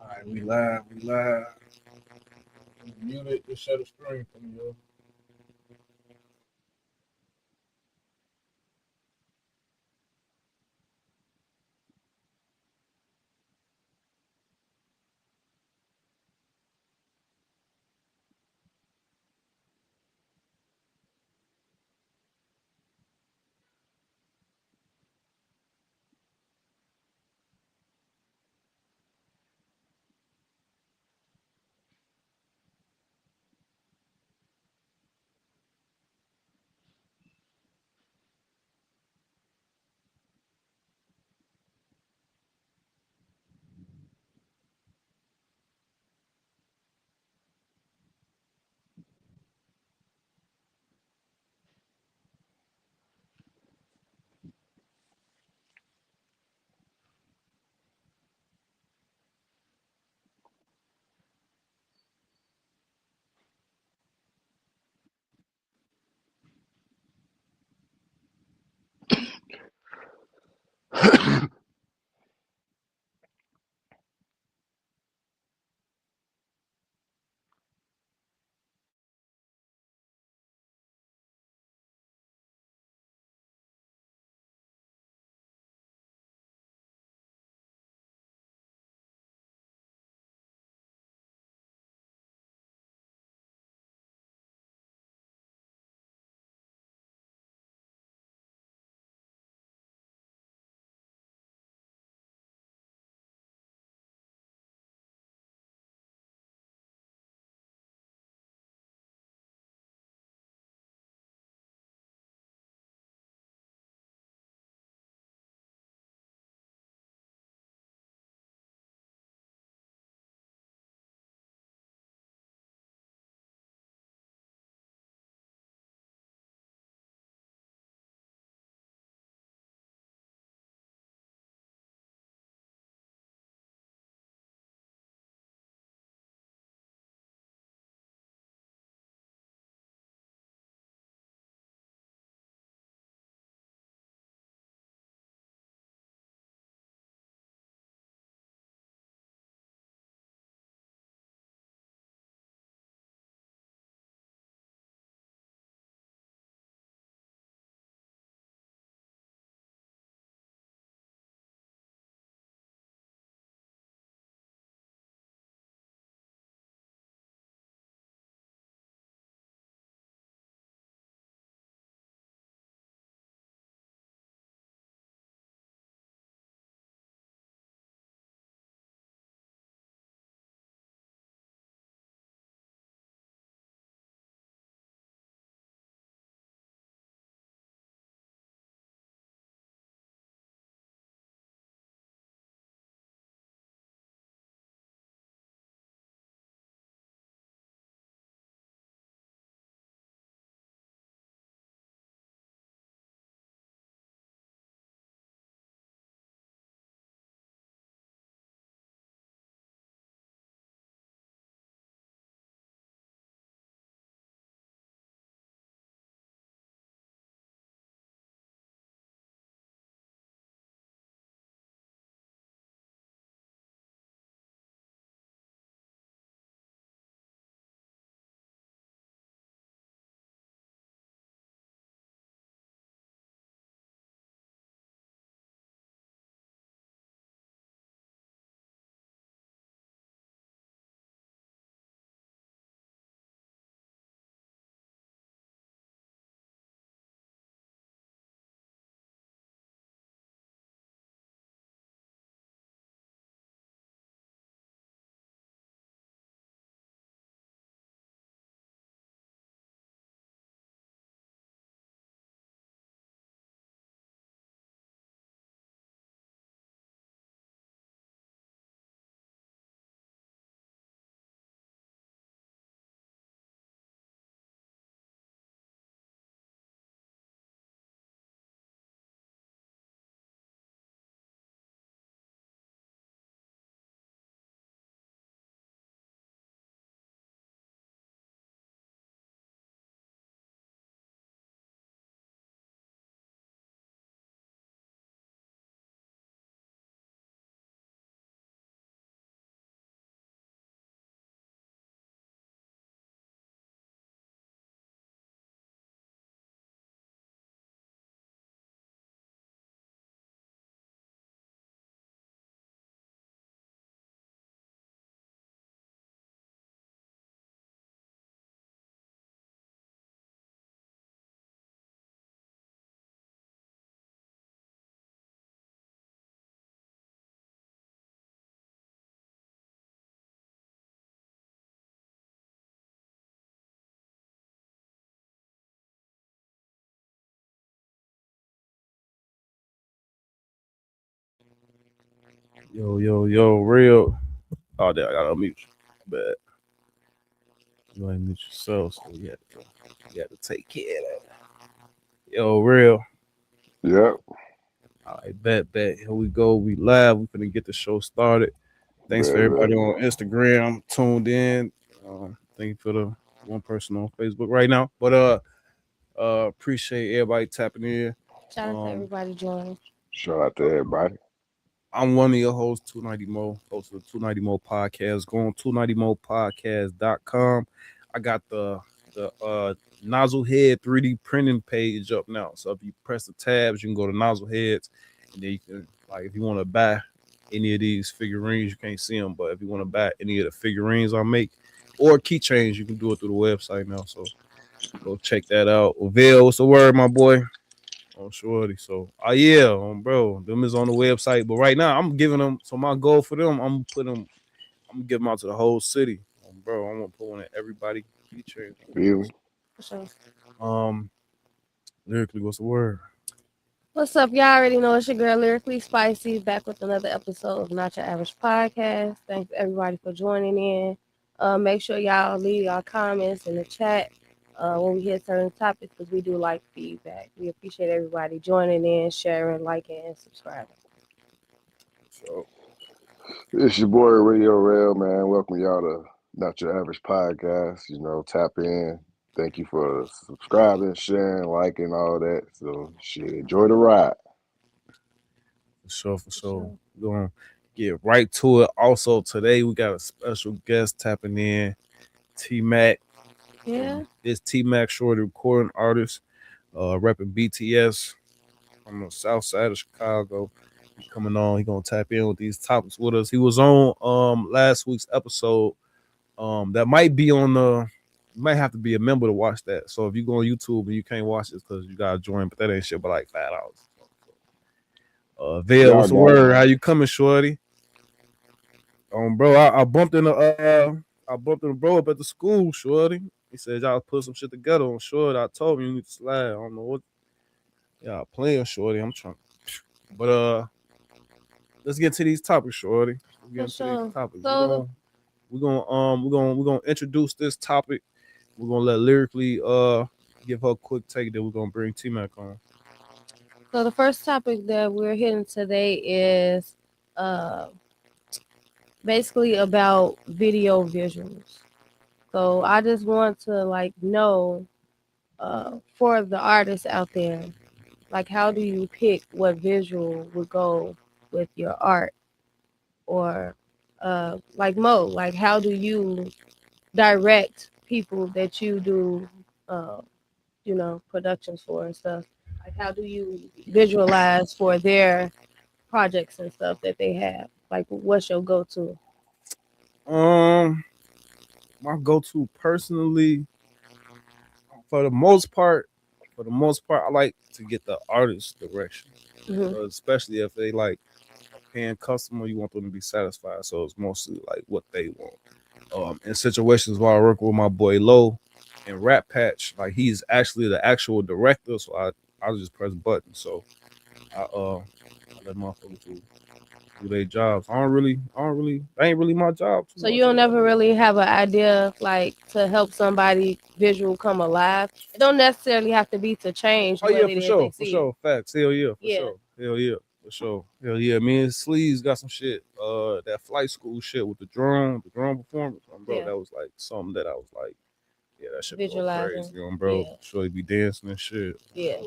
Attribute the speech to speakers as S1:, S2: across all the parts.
S1: All right, we live. We live. Mute it. Just share the screen for me, yo. Yo, real. Oh, there, I gotta unmute you. But you gotta mute yourself, so you had to take care of that. Yo, real.
S2: Yep.
S1: All right, bet. Here we go. We live. We finna get the show started. Thanks for
S2: Bet, bet.
S1: everybody on Instagram tuned in. Thank you for the one person on Facebook right now. But appreciate everybody tapping in.
S3: Shout out to
S1: Um,
S3: everybody joining.
S2: Shout out to everybody.
S1: I'm one of your hosts, 290 Mo, host of the 290 Mo podcast. Go on 290mopodcast.com. I got the nozzle head 3D printing page up now. So if you press the tabs, you can go to nozzle heads, and then you can, like, if you want to buy any of these figurines, you can't see them, but if you want to buy any of the figurines I make or keychains, you can do it through the website now. So go check that out. Ovale, what's the word, my boy? On Shorty. So, yeah, bro, them is on the website. But right now, I'm giving them. So my goal for them, I'm putting them. I'm gonna give them out to the whole city, bro. I'm gonna put one in everybody featuring.
S2: Feel me?
S3: For sure.
S1: Um, lyrically, what's the word?
S3: What's up? Y'all already know it's your girl Lyrically Spicy back with another episode of Not Your Average Podcast. Thanks everybody for joining in. Make sure y'all leave y'all comments in the chat when we hit certain topics because we do like feedback. We appreciate everybody joining in, sharing, liking, and subscribing.
S1: So,
S2: It's your boy Radio Rail, man. Welcome y'all to Not Your Average Podcast. Tap in. Thank you for subscribing, sharing, liking, all that. So shit, enjoy the ride.
S1: for sure. We're gonna get right to it. Also, today we got a special guest tapping in, T Mac.
S3: Yeah.
S1: This T Mac Shorty recording artist, repping BTS from the south side of Chicago. He coming on. He gonna tap in with these topics with us. He was on last week's episode. That might be on the. You might have to be a member to watch that. So if you go on YouTube and you can't watch it because you gotta join, but that ain't shit but like $5. Vale,
S2: Y'all
S1: what's the
S2: got it,
S1: word? How
S2: man.
S1: you coming, shorty? Bro, I bumped into I bumped into bro up at the school, shorty. He said y'all put some shit together on short. I told him you need to slide. I don't know what y'all playing, shorty. I'm trying, but let's get to these topics, shorty. Let's get
S3: For
S1: into these
S3: sure.
S1: topics.
S3: So
S1: We're gonna introduce this topic. We're gonna let lyrically give her a quick take. Then we're gonna bring T Mac on.
S3: the first topic that we're hitting today is uh basically about video visuals. So I just want to know for the artists out there, like how do you pick what visual would go with your art? Or like Mo, like how do you direct people that you do uh, productions for and stuff? Like how do you visualize for their projects and stuff that they have? Like what's your go to?
S1: Um, my go-to personally, for the most part, I like to get the artist direction,
S3: Mm-hmm.
S1: especially if they like a paying customer. You want them to be satisfied, so it's mostly like what they want. In situations where I work with my boy Low and Rap Patch, like he's actually the actual director, so I just press button. So I let motherfuckers do their jobs. That ain't really my job too
S3: So
S1: much.
S3: you don't ever really have an idea like to help somebody visual come alive. It don't necessarily have to be to change
S1: Oh
S3: what
S1: yeah,
S3: it is they
S1: for
S3: see.
S1: sure. Facts. Hell yeah, for
S3: Yeah.
S1: sure. Hell yeah, for sure. Hell yeah. Me and Sleeves got some shit. That flight school shit with the drone performance. Bro,
S3: Yeah.
S1: that was like something that I was like, yeah, that shit go crazy,
S3: Visualizing.
S1: bro.
S3: Yeah.
S1: Sure, be dancing and shit.
S3: Yeah.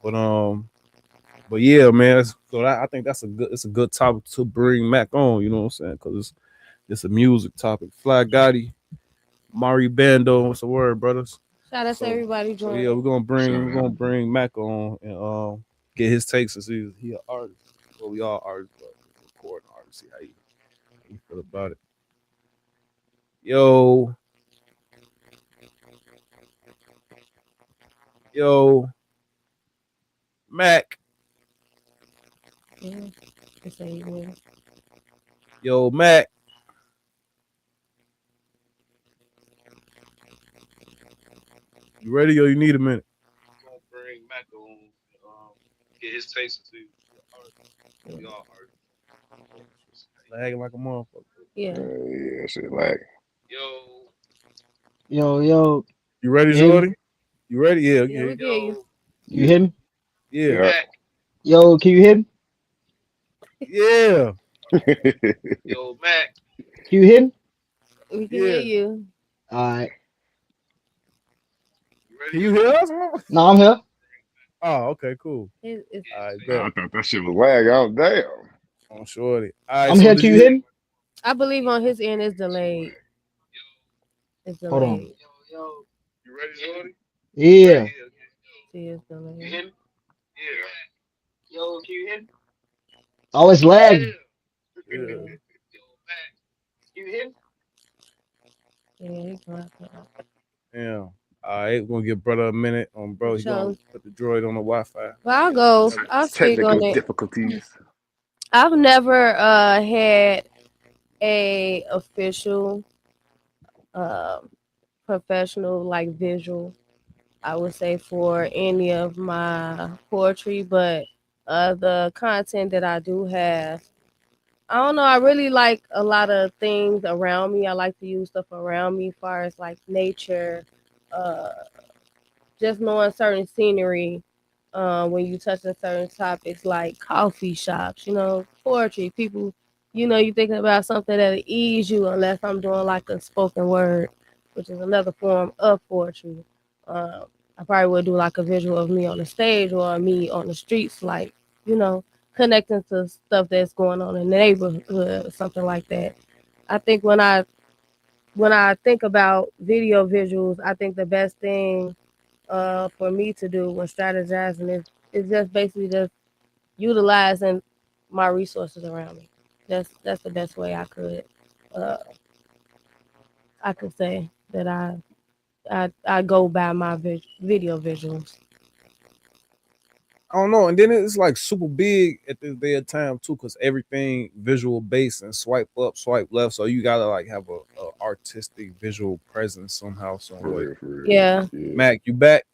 S1: But but yeah, man. I think it's a good topic to bring Mac on. You know what I'm saying? Because it's a music topic. Fly Gotti, Mari Bando. What's the word, brothers?
S3: Shout out to
S1: So
S3: everybody
S1: so yeah,
S3: joining.
S2: Sure,
S1: we're
S2: yeah.
S1: gonna bring Mac on and get his takes since he an artist. Well, we all artists, but recording artists. See how you feel about it. Yo, yo, Mac.
S3: Yeah. They say you will.
S1: Yo, Mac. You ready or you need a minute? We're gonna bring Mac on and get his takes since he an artist. We all artists. Lagging like a motherfucker.
S3: Yeah.
S2: Yeah, shit like
S4: Yo,
S1: You ready,
S4: you hear me?
S1: Jordy? You ready? Yeah,
S3: Yeah, we
S1: okay.
S3: can hear you.
S4: You hear me?
S1: Yeah.
S2: yeah.
S4: Yo, can you hear me?
S1: Yeah.
S4: Can you hear me?
S3: We can hear
S1: Yeah.
S3: you.
S4: All right.
S1: Can you hear us?
S4: No, I'm here.
S1: Oh, okay, cool.
S3: It's
S1: I
S2: I
S1: bet.
S2: thought that shit was lag. I'm damn.
S1: On Shorty. All right,
S4: I'm
S1: so
S4: here.
S1: did
S4: Can you
S1: you
S4: hear me?
S3: I believe on his end it's delayed. It's
S4: Hold on.
S3: delayed.
S4: Yeah.
S3: See, it's delayed.
S4: Oh, it's lagging.
S1: Yeah.
S3: Yeah. Yeah, he's going
S1: Yeah. All right, we're gonna give brother a minute. Bro,
S3: for
S1: he gonna
S3: sure.
S1: put the droid on the Wi-Fi.
S3: But I'll go. I'll speak
S2: Technical
S3: on it.
S2: difficulties.
S3: I've never had a official um professional like visual, I would say, for any of my poetry, but the content that I do have, I don't know, I really like a lot of things around me. I like to use stuff around me as far as like nature, uh just knowing certain scenery, when you touch on certain topics like coffee shops, poetry, people, you thinking about something that'll ease you, unless I'm doing like a spoken word, which is another form of poetry. Um, I probably would do like a visual of me on the stage or me on the streets, like, you know, connecting to stuff that's going on in the neighborhood or something like that. I think when I think about video visuals, I think the best thing for me to do when strategizing is just basically just utilizing my resources around me. That's the best way uh I could say that I go by my video visuals.
S1: I don't know, and then it's like super big at this day of time too, because everything visual based and swipe up, swipe left. So you gotta like have a artistic visual presence somehow, some
S2: For
S1: way.
S2: real, for real.
S3: Yeah.
S2: Yeah.
S1: Mac, you back?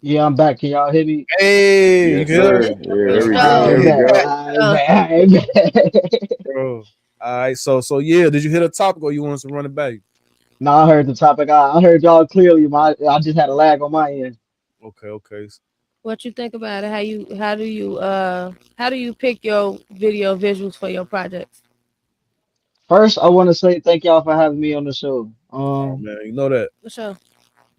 S4: Yeah, I'm back. Can y'all hear me?
S1: Hey, you
S2: Yes,
S1: hear us?
S2: sir. Yeah,
S3: For
S2: there we go.
S4: I
S3: sure.
S2: There we
S4: bet.
S2: go.
S4: I bet. I bet.
S1: Bro. All right, so yeah, did you hit a topic or you want us to run it back?
S4: No, I heard the topic. I heard y'all clearly. I just had a lag on my end.
S1: Okay.
S3: What you think about it? How do you pick your video visuals for your projects?
S4: First, I want to say thank y'all for having me on the show.
S1: Oh man, you know that.
S3: For sure.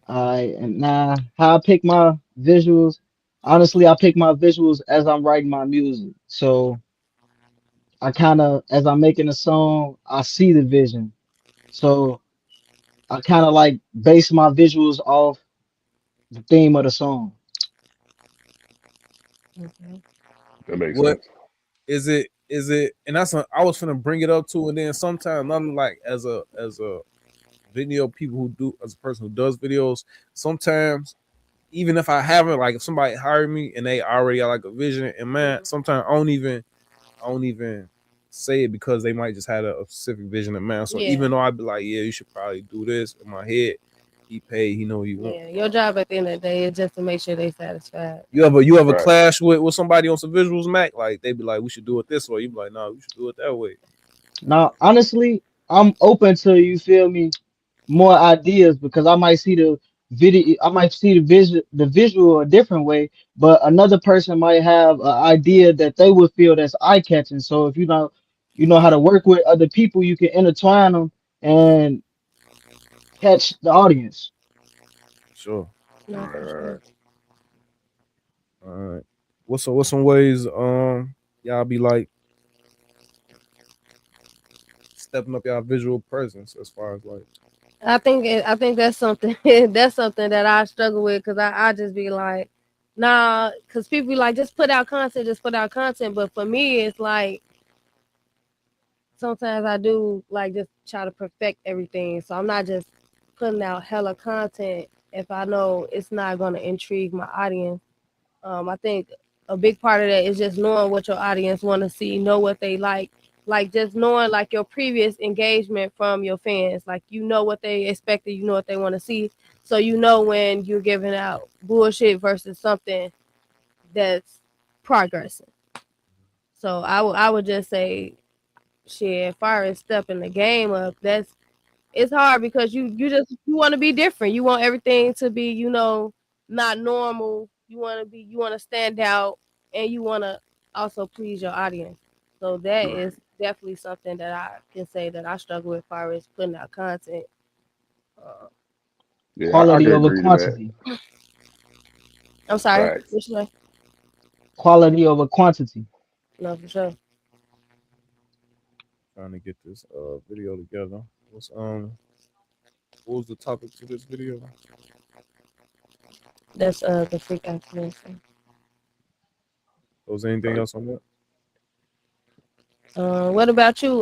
S4: And now how I pick my visuals. Honestly, I pick my visuals as I'm writing my music. So I kind of, as I'm making a song, I see the vision. So I kind of like base my visuals off the theme of the song.
S3: Okay.
S2: That makes
S1: What
S2: sense.
S1: is it? And I was finna bring it up too, and then sometimes I'm like as a video people who do as a person who does videos, sometimes even if I haven't, like if somebody hired me and they already got like a vision, and man, sometimes I don't even say it because they might just have a specific vision in mind. So
S3: Yeah.
S1: even though I'd be like, yeah, you should probably do this in my head, he paid, he know what he want.
S3: Yeah. Your job at the end of the day is just to make sure they satisfied.
S1: You ever
S2: Right.
S1: clash with somebody on some visuals, Mac? Like they be like, we should do it this way. You be like, no, we should do it that way.
S4: Now, honestly, I'm open to, you feel me, more ideas because I might see the video, I might see the visual a different way, but another person might have an idea that they would feel that's eye catching. So if you know how to work with other people, you can intertwine them and catch the audience.
S1: Sure.
S3: No,
S2: Right,
S3: for
S2: right,
S3: sure.
S2: right.
S1: All right. What's some ways y'all be like stepping up y'all visual presence as far as like
S3: I think that's something that's something that I struggle with, because I just be like, nah, because people be like, just put out content, just put out content. But for me, it's like sometimes I do like just try to perfect everything. So I'm not just putting out hella content if I know it's not gonna intrigue my audience. I think a big part of that is just knowing what your audience want to see, know what they like just knowing like your previous engagement from your fans, like what they expected, what they want to see, so when you're giving out bullshit versus something that's progressing. So I would just say shit, as far as stepping the game up, it's hard because you want to be different. You want everything to be, not normal. You want to stand out, and you want to also please your audience. So that is definitely something that I can say that I struggle with as far as putting out content. Uh,
S2: Yeah, I
S4: Quality
S2: can
S4: over
S2: agree to that.
S4: quantity.
S3: I'm sorry.
S2: Facts.
S3: What you say?
S4: Quality over quantity.
S3: No, for sure.
S1: Trying to get this video together. What was the topic to this video?
S3: That's the freak activation.
S1: Was there anything else on that?
S3: What about you?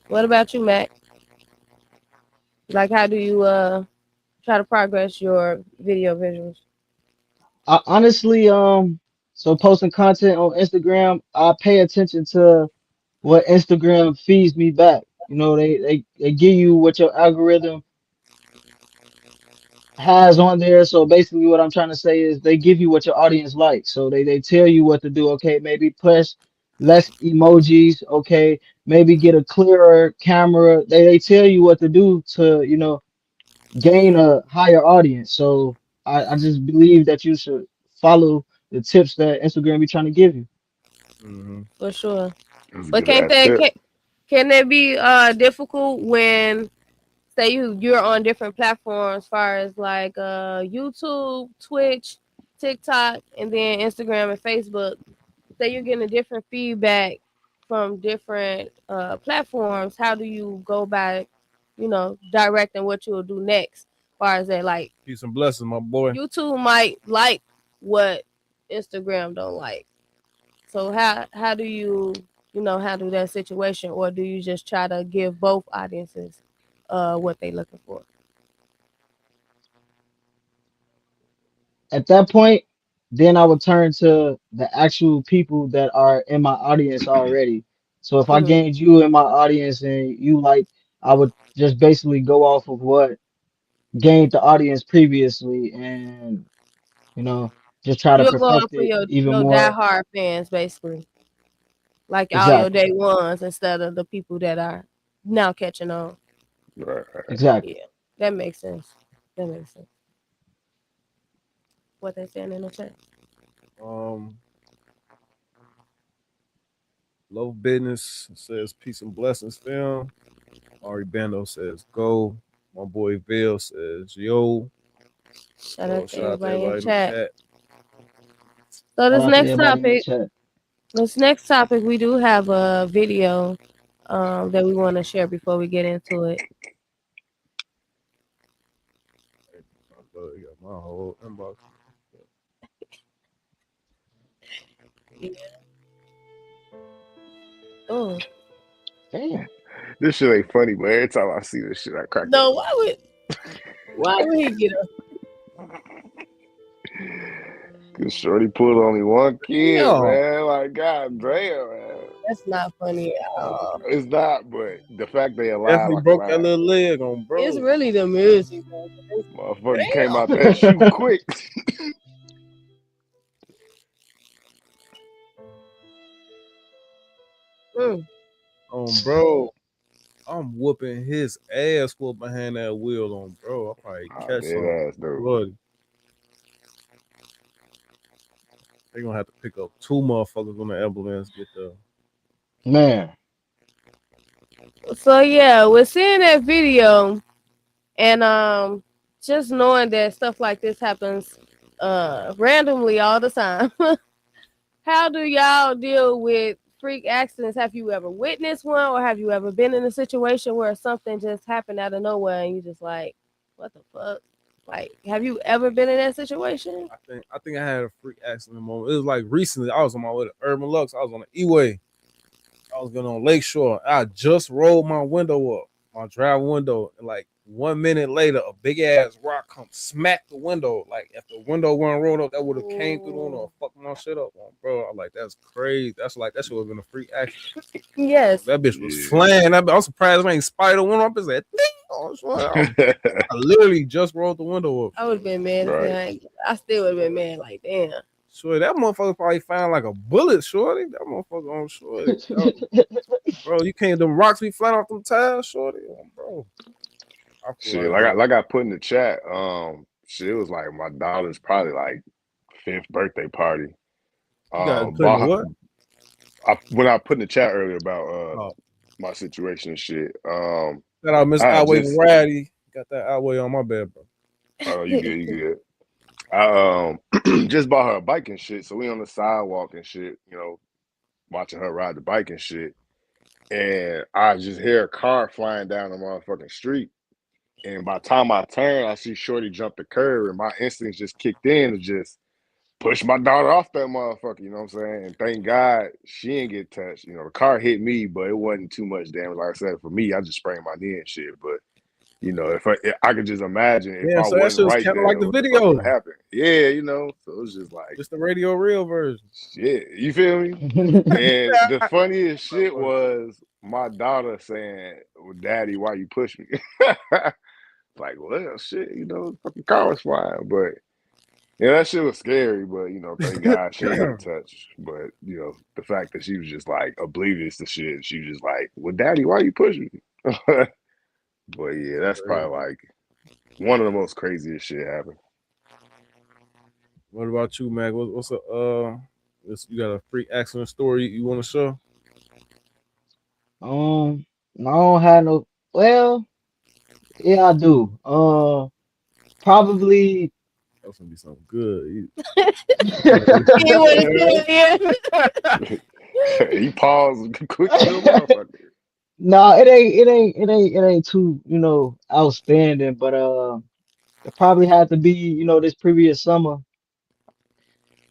S3: What about you, Mac? Like, how do you try to progress your video visuals?
S4: I honestly, so posting content on Instagram, I pay attention to what Instagram feeds me back. You know, they give you what your algorithm has on there. So basically what I'm trying to say is they give you what your audience likes. So they tell you what to do. Okay, maybe push less emojis. Okay, maybe get a clearer camera. They tell you what to do to, gain a higher audience. So I just believe that you should follow the tips that Instagram be trying to give you.
S1: Mm-hmm.
S3: For sure.
S2: That's a
S3: But
S2: good ass tip.
S3: can it be difficult when say you're on different platforms as far as like YouTube, Twitch, TikTok, and then Instagram and Facebook? Say you're getting a different feedback from different platforms. How do you go by, directing what you'll do next? As far as that, like
S1: Peace and blessings, my boy.
S3: YouTube might like what Instagram don't like. So how do you handle that situation, or do you just try to give both audiences what they looking for?
S4: At that point, then I would turn to the actual people that are in my audience already. So if I
S3: Mm.
S4: gained you in my audience and you like, I would just basically go off of what gained the audience previously and, you know, just try to
S3: You'll go
S4: perfect
S3: out for
S4: it
S3: your
S4: even more.
S3: diehard fans, basically, like all your
S4: Exactly.
S3: day ones instead of the people that are now catching on.
S2: Right.
S4: Exactly.
S3: Yeah, that makes sense. That makes sense. What they saying in the chat?
S1: Um, Love Business says peace and blessings, fam. Ari Bando says go. My boy Vale says yo.
S3: Shout
S1: So
S3: out to
S1: shout out to
S3: everybody in
S1: everybody
S3: the
S1: in the
S3: chat.
S1: chat.
S3: So
S4: Shout out to everybody in the chat.
S3: this next topic, we do have a video that we want to share before we get into it.
S1: My brother got my whole inbox.
S3: Oh
S4: Damn.
S2: This shit ain't funny, but every time I see this shit, I crack
S3: no!
S2: up.
S3: Why would he get up?
S2: Cause Shorty pulled only one kid,
S1: Damn.
S2: man. Like, god damn, man.
S3: That's not funny at all.
S2: It's not, but the fact they alive,
S1: Definitely
S2: I can
S1: broke that
S2: laugh.
S1: little leg on bro.
S3: It's really the music, though.
S2: Motherfucker came out that shoe quick.
S1: Bro. I'm whooping his ass for behind that wheel on bro. I'll probably
S2: Oh,
S1: catch
S2: dead
S1: something.
S2: ass, dude.
S1: Bloody. They gonna have to pick up two motherfuckers when the ambulance get there.
S4: Man.
S3: So yeah, we're seeing that video, and just knowing that stuff like this happens randomly all the time. How do y'all deal with freak accidents? Have you ever witnessed one, or have you ever been in a situation where something just happened out of nowhere and you just like, what the fuck? Like, have you ever been in that situation?
S1: I think I had a freak accident moment. It was like recently. I was on my way to Urban Lux. I was on the E-way. I was going on Lakeshore. I just rolled my window up, my drive window, and like 1 minute later, a big ass rock come smack the window. Like if the window wasn't rolled up, that would have came through the window and fucked my shit up, bro. I'm like, that's crazy. That's like that should have been a freak accident.
S3: Yes.
S1: That bitch was flying. I'm surprised I ain't spider window up. It's like, I literally just rolled the window up.
S3: I would have been mad.
S2: Right.
S3: I still would have been mad. Like, damn.
S1: Shorty, that motherfucker probably found like a bullet, shorty. That motherfucker on shorty. Bro, you can't, them rocks be flying off them tires, shorty. Bro. I feel
S2: Shit, like I put in the chat, shit, it was like my daughter's probably like 5th birthday party.
S1: you got put
S2: bought
S1: in
S2: her-
S1: what?
S2: when I put in the chat earlier about
S1: Oh.
S2: my situation and shit.
S1: Shout out Miss
S2: I
S1: Outway
S2: just-
S1: Variety. Got that Outway on my bed, bro.
S2: Oh, you good. I just bought her a bike and shit, so we on the sidewalk and shit, you know, watching her ride the bike and shit. And I just hear a car flying down the motherfucking street. And by the time I turn, I see Shorty jump the curb, and my instincts just kicked in to just push my daughter off that motherfucker, you know what I'm saying? And thank God she didn't get touched. You know, the car hit me, but it wasn't too much damage. Like I said, for me, I just sprained my knee and shit. But you know, if I could just imagine if
S1: Yeah,
S2: I
S1: so that
S2: wasn't
S1: shit was
S2: right
S1: kinda
S2: there,
S1: like the
S2: what fuck
S1: video.
S2: would've happened. Yeah, you know. So it was just like
S1: Just the radio real version.
S2: shit. You feel me? And the funniest shit was my daughter saying, well, "Daddy, why you push me?" Like, well, shit, you know, the fucking car was flying, but yeah, that shit was scary. But you know, thank God she didn't get touched. But you know, the fact that she was just like oblivious to shit, she was just like, "Well, Daddy, why you pushing me?" But yeah, that's probably like one of the most craziest shit happened.
S1: What about you, Mac? What's a you got a freak accident story you want to show?
S4: I don't have no. Well, yeah, I do. Probably.
S1: That's gonna be something good.
S3: Yeah, what it is, yeah.
S2: He paused quick to the motherfucker.
S4: No, it ain't too, outstanding, but it probably had to be, this previous summer,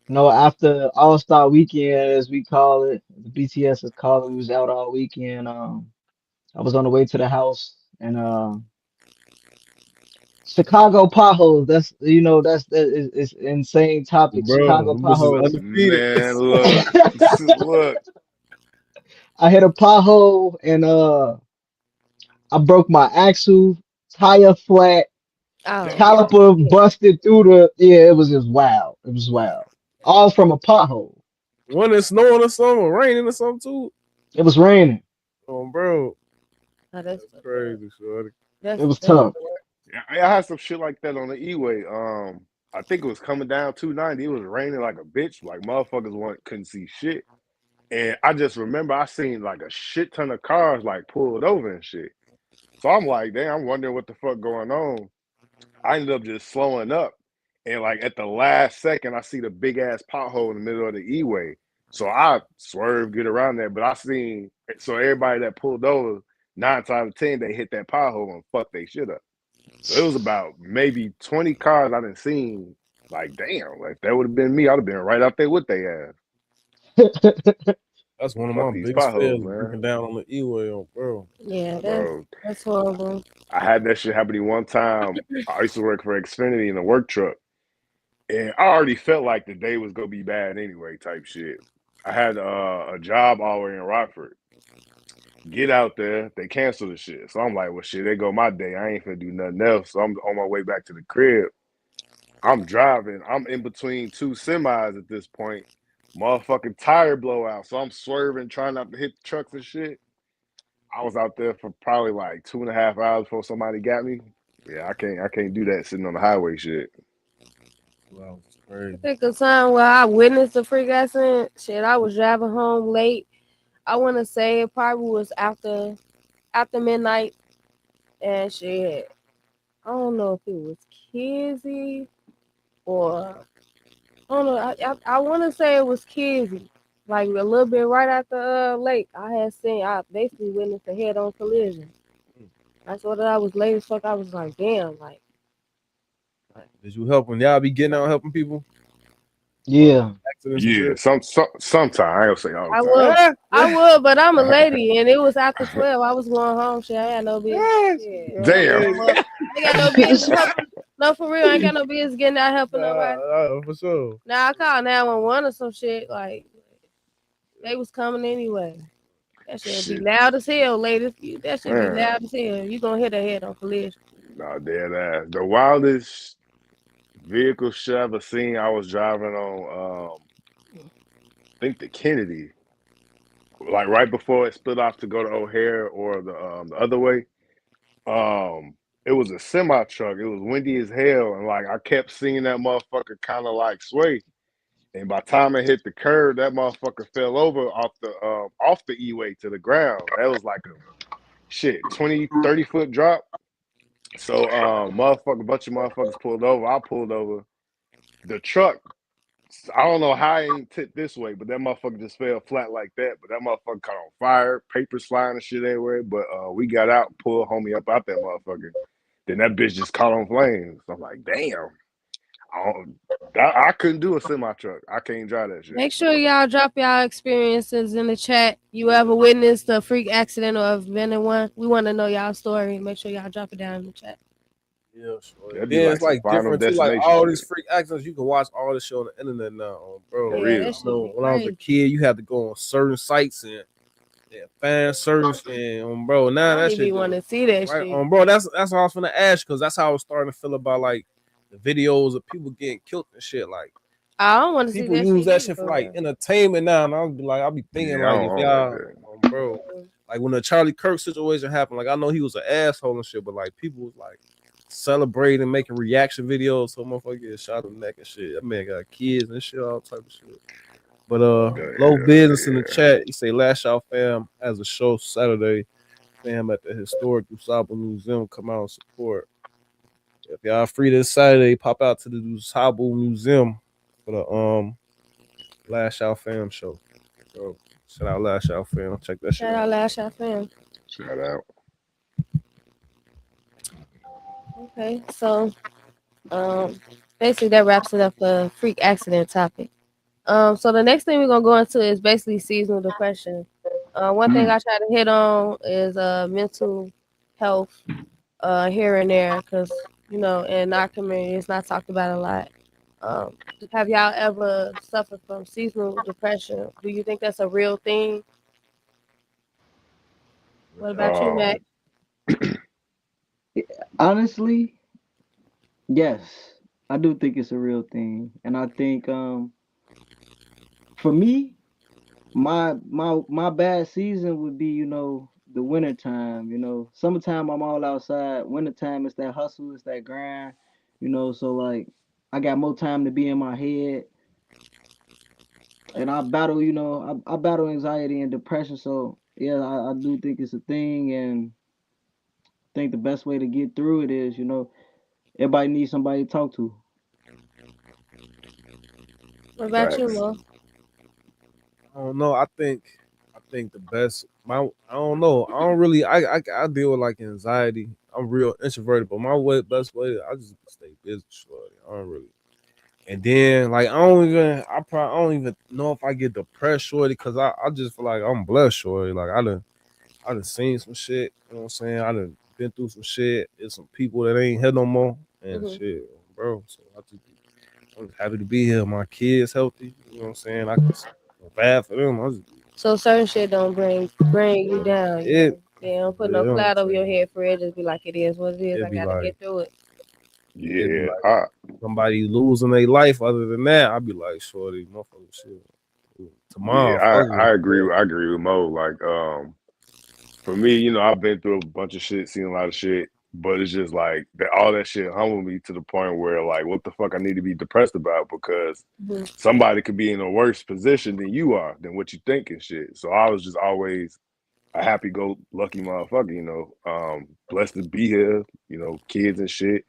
S4: after All-Star Weekend, as we call it, the BTS is calling, we was out all weekend. I was on the way to the house, and Chicago potholes. It's insane topic.
S1: Bro,
S4: Chicago
S1: them bitches
S4: potholes.
S1: undefeated.
S2: Man, look, look.
S4: I hit a pothole and I broke my axle, tire flat,
S3: Oh,
S4: caliper busted through it was just wild. It was wild. All from a pothole.
S1: When it's snowing or something, or raining or something too.
S4: It was raining.
S1: Oh, bro,
S3: oh, that's
S1: crazy, shorty.
S3: That's,
S4: It was tough.
S2: I had some shit like that on the E-way. I think it was coming down 290. It was raining like a bitch. Like motherfuckers couldn't see shit. And I just remember I seen like a shit ton of cars like pulled over and shit. So I'm like, damn, I'm wondering what the fuck going on. I ended up just slowing up. And like at the last second, I see the big ass pothole in the middle of the E-way. So I swerved, get around there. But I seen, so everybody that pulled over, 9 times out of 10, they hit that pothole and fucked they shit up. So it was about maybe 20 cars I done seen. Like, damn, like that would have been me. I'd have been right out there with their ass.
S1: That's one of
S2: Fuck
S1: my
S2: these
S1: biggest
S2: potholes,
S1: fears,
S2: man.
S1: breaking down on the E-way, bro.
S3: yeah,
S2: Bro,
S3: that's horrible.
S2: I had that shit happen to me one time. I used to work for Xfinity in a work truck. And I already felt like the day was gonna be bad anyway, type shit. I had a job all the way in Rockford. Get out there, they canceled the shit. So I'm like, well, shit, there go my day. I ain't finna do nothing else. So I'm on my way back to the crib. I'm driving. I'm in between 2 semis at this point. Motherfucking tire blowout. So I'm swerving, trying not to hit the trucks and shit. I was out there for probably like 2.5 hours before somebody got me. Yeah, I can't do that sitting on the highway shit.
S1: Wow, it's crazy.
S3: I think a time where I witnessed a freak accident. Shit, I was driving home late. I want to say it probably was after midnight, and shit, I don't know if it was Kizzy or I don't know. I want to say it was Kizzy. Like a little bit right after late, I basically witnessed a head-on collision. I saw that I was late as fuck. I was like, damn, like.
S1: Did you help when y'all be getting out helping people?
S4: Yeah.
S1: Accidents and
S2: Yeah,
S1: shit?
S2: sometimes I don't say all the
S3: I
S2: time.
S3: would, but I'm a lady, and it was after 12. I was going home. Shit, I had no business. Yeah.
S2: Damn.
S3: I ain't got no business helping. No, for real, I ain't got no business getting out helping nobody.
S1: For sure.
S3: Now I called 911 or some shit. Like they was coming anyway. That shit be loud as hell, ladies. That shit be loud as hell. You gonna hit a head on collision.
S2: No, dead ass. The wildest vehicle shit I ever seen. I was driving on, I think the Kennedy, like right before it split off to go to O'Hare or the other way. It was a semi truck. It was windy as hell, and like I kept seeing that motherfucker kind of like sway. And by the time it hit the curb, that motherfucker fell over off the E-way to the ground. That was like a shit 20, 30 foot drop. So bunch of motherfuckers pulled over. I pulled over. The truck, I don't know how it ain't tipped this way, but that motherfucker just fell flat like that. But that motherfucker caught on fire, papers flying and shit everywhere. But we got out, pulled homie up out that motherfucker. Then that bitch just caught on flames. I'm like, damn. I couldn't do a semi truck. I can't drive that shit.
S3: Make sure y'all drop y'all experiences in the chat. You ever witnessed a freak accident or have been in one? We want to know y'all story. Make sure y'all drop it down in the chat.
S1: Yeah, sure.
S2: That'd be
S1: Then
S2: like
S1: it's like
S2: some Final
S1: different too. Like
S2: Destination
S1: all
S2: shit.
S1: these freak accidents, you can watch all this shit on the internet now, bro.
S2: For
S3: Yeah,
S2: real.
S3: that shit
S1: So
S3: be
S1: when I was a
S3: crazy.
S1: kid, you had to go on certain sites and find certain and bro.
S3: I
S1: Now
S3: don't
S1: that
S3: even
S1: shit
S3: want to
S1: just,
S3: see that
S1: right
S3: shit.
S1: on, bro. That's what I was finna ask because that's how I was starting to feel about like the videos of people getting killed and shit. Like
S3: I don't want to see
S1: people
S3: that
S1: use
S3: shit
S1: that
S3: either,
S1: shit for
S3: for
S1: like
S3: real.
S1: entertainment now, and I'll be thinking
S2: Yeah, I
S1: like
S2: don't,
S1: if
S2: I don't like
S1: y'all,
S2: that.
S1: bro, like when the Charlie Kirk situation happened, like I know he was an asshole and shit, but like people was like celebrating, making reaction videos, so motherfucker get shot in the neck and shit. That man got kids and shit, all type of shit. But low business in the chat. He say Lash Out Fam has a show Saturday. Fam at the historic Usaba Museum. Come out and support. If y'all free this Saturday, pop out to the Usaba Museum for the Lash Out Fam show. So shout out Lash Out Fam. Check that shit
S3: Shout out
S1: out.
S3: Lash Out Fam.
S2: Shout out.
S3: Okay, so basically that wraps it up for freak accident topic. So the next thing we're gonna go into is basically seasonal depression. One thing I try to hit on is mental health here and there because in our community it's not talked about a lot. Have y'all ever suffered from seasonal depression? Do you think that's a real thing? What about you, Mac?
S4: Honestly, yes, I do think it's a real thing, and I think for me, my bad season would be the winter time. Summertime I'm all outside. Wintertime it's that hustle, it's that grind. So like I got more time to be in my head, and I battle. I battle anxiety and depression. So yeah, I do think it's a thing, and I think the best way to get through it is everybody needs somebody to talk to.
S3: What about you,
S2: Facts.
S3: Mo?
S1: I don't know. I think the best. I don't know. I don't really. I deal with like anxiety. I'm real introverted, but best way. I just stay busy. Shorty. I don't really. And then like I don't even know if I get depressed, shorty, because I just feel like I'm blessed, shorty. Like I done seen some shit. You know what I'm saying? I done been through some shit. There's some people that ain't here no more and
S3: Mhm.
S1: shit, bro. So I'm just happy to be here. My kids healthy. You know what I'm saying? I just feel bad for them.
S3: So certain shit don't bring you down.
S1: It
S3: They don't put
S1: yeah,
S3: no
S1: you know what I'm
S3: cloud over your
S1: saying?
S3: head for it. Just be like it is what it is.
S1: It'd
S3: I
S1: be
S3: gotta
S1: like
S3: get through it.
S1: it'd be
S2: Yeah.
S1: like somebody losing their life. Other than that, I'd be like, shorty, motherfucker, shit. Tomorrow, fuck
S2: I
S1: it.
S2: agree. I agree with Mo. Like, for me, I've been through a bunch of shit, seen a lot of shit, but it's just like that. All that shit humbled me to the point where, like, what the fuck I need to be depressed about because
S3: Mhm.
S2: somebody could be in a worse position than you are, than what you think and shit. So I was just always a happy-go-lucky motherfucker. Blessed to be here. Kids and shit.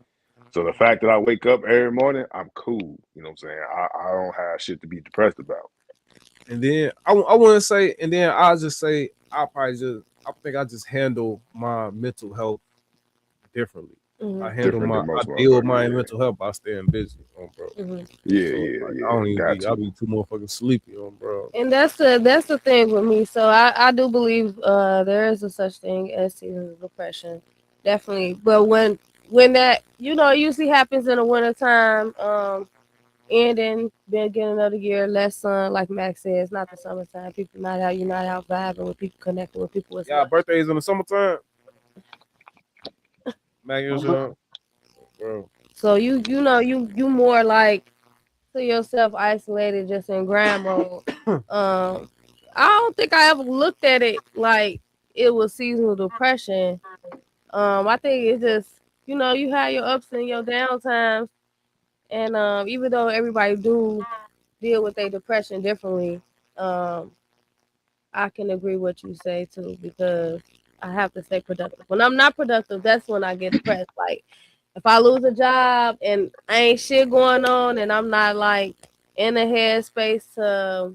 S2: So the fact that I wake up every morning, I'm cool. You know what I'm saying? I don't have shit to be depressed about.
S1: And then I wouldn't say, and then I'll just say I think I just handle my mental health differently.
S3: Mhm.
S2: Different than
S1: I
S2: most
S1: deal with
S2: motherfuckers.
S1: my
S2: Yeah.
S1: mental health by staying busy, bro.
S3: Mhm.
S2: Yeah,
S1: So
S2: yeah,
S1: like I
S2: yeah.
S1: don't even
S2: Got
S1: be, I'll
S2: to.
S1: be too motherfucking sleepy, bro.
S3: And that's the thing with me. So I do believe there is a such thing as seasonal depression, definitely. But when that it usually happens in the wintertime, ending beginning of the year, less sun, like Max says, not the summertime. People not out, you're not out vibing with people, connecting with people as
S1: Yeah,
S3: much.
S1: birthdays in the summertime. Mac,
S4: My
S1: yours,
S4: bir-
S1: bro.
S3: So you know you more like to yourself isolated just in grind mode. I don't think I ever looked at it like it was seasonal depression. I think it's just you have your ups and your down times, and even though everybody do deal with their depression differently, um, I can agree what you say too because I have to stay productive. When I'm not productive, that's when I get depressed. Like if I lose a job and I ain't shit going on and I'm not like in the headspace to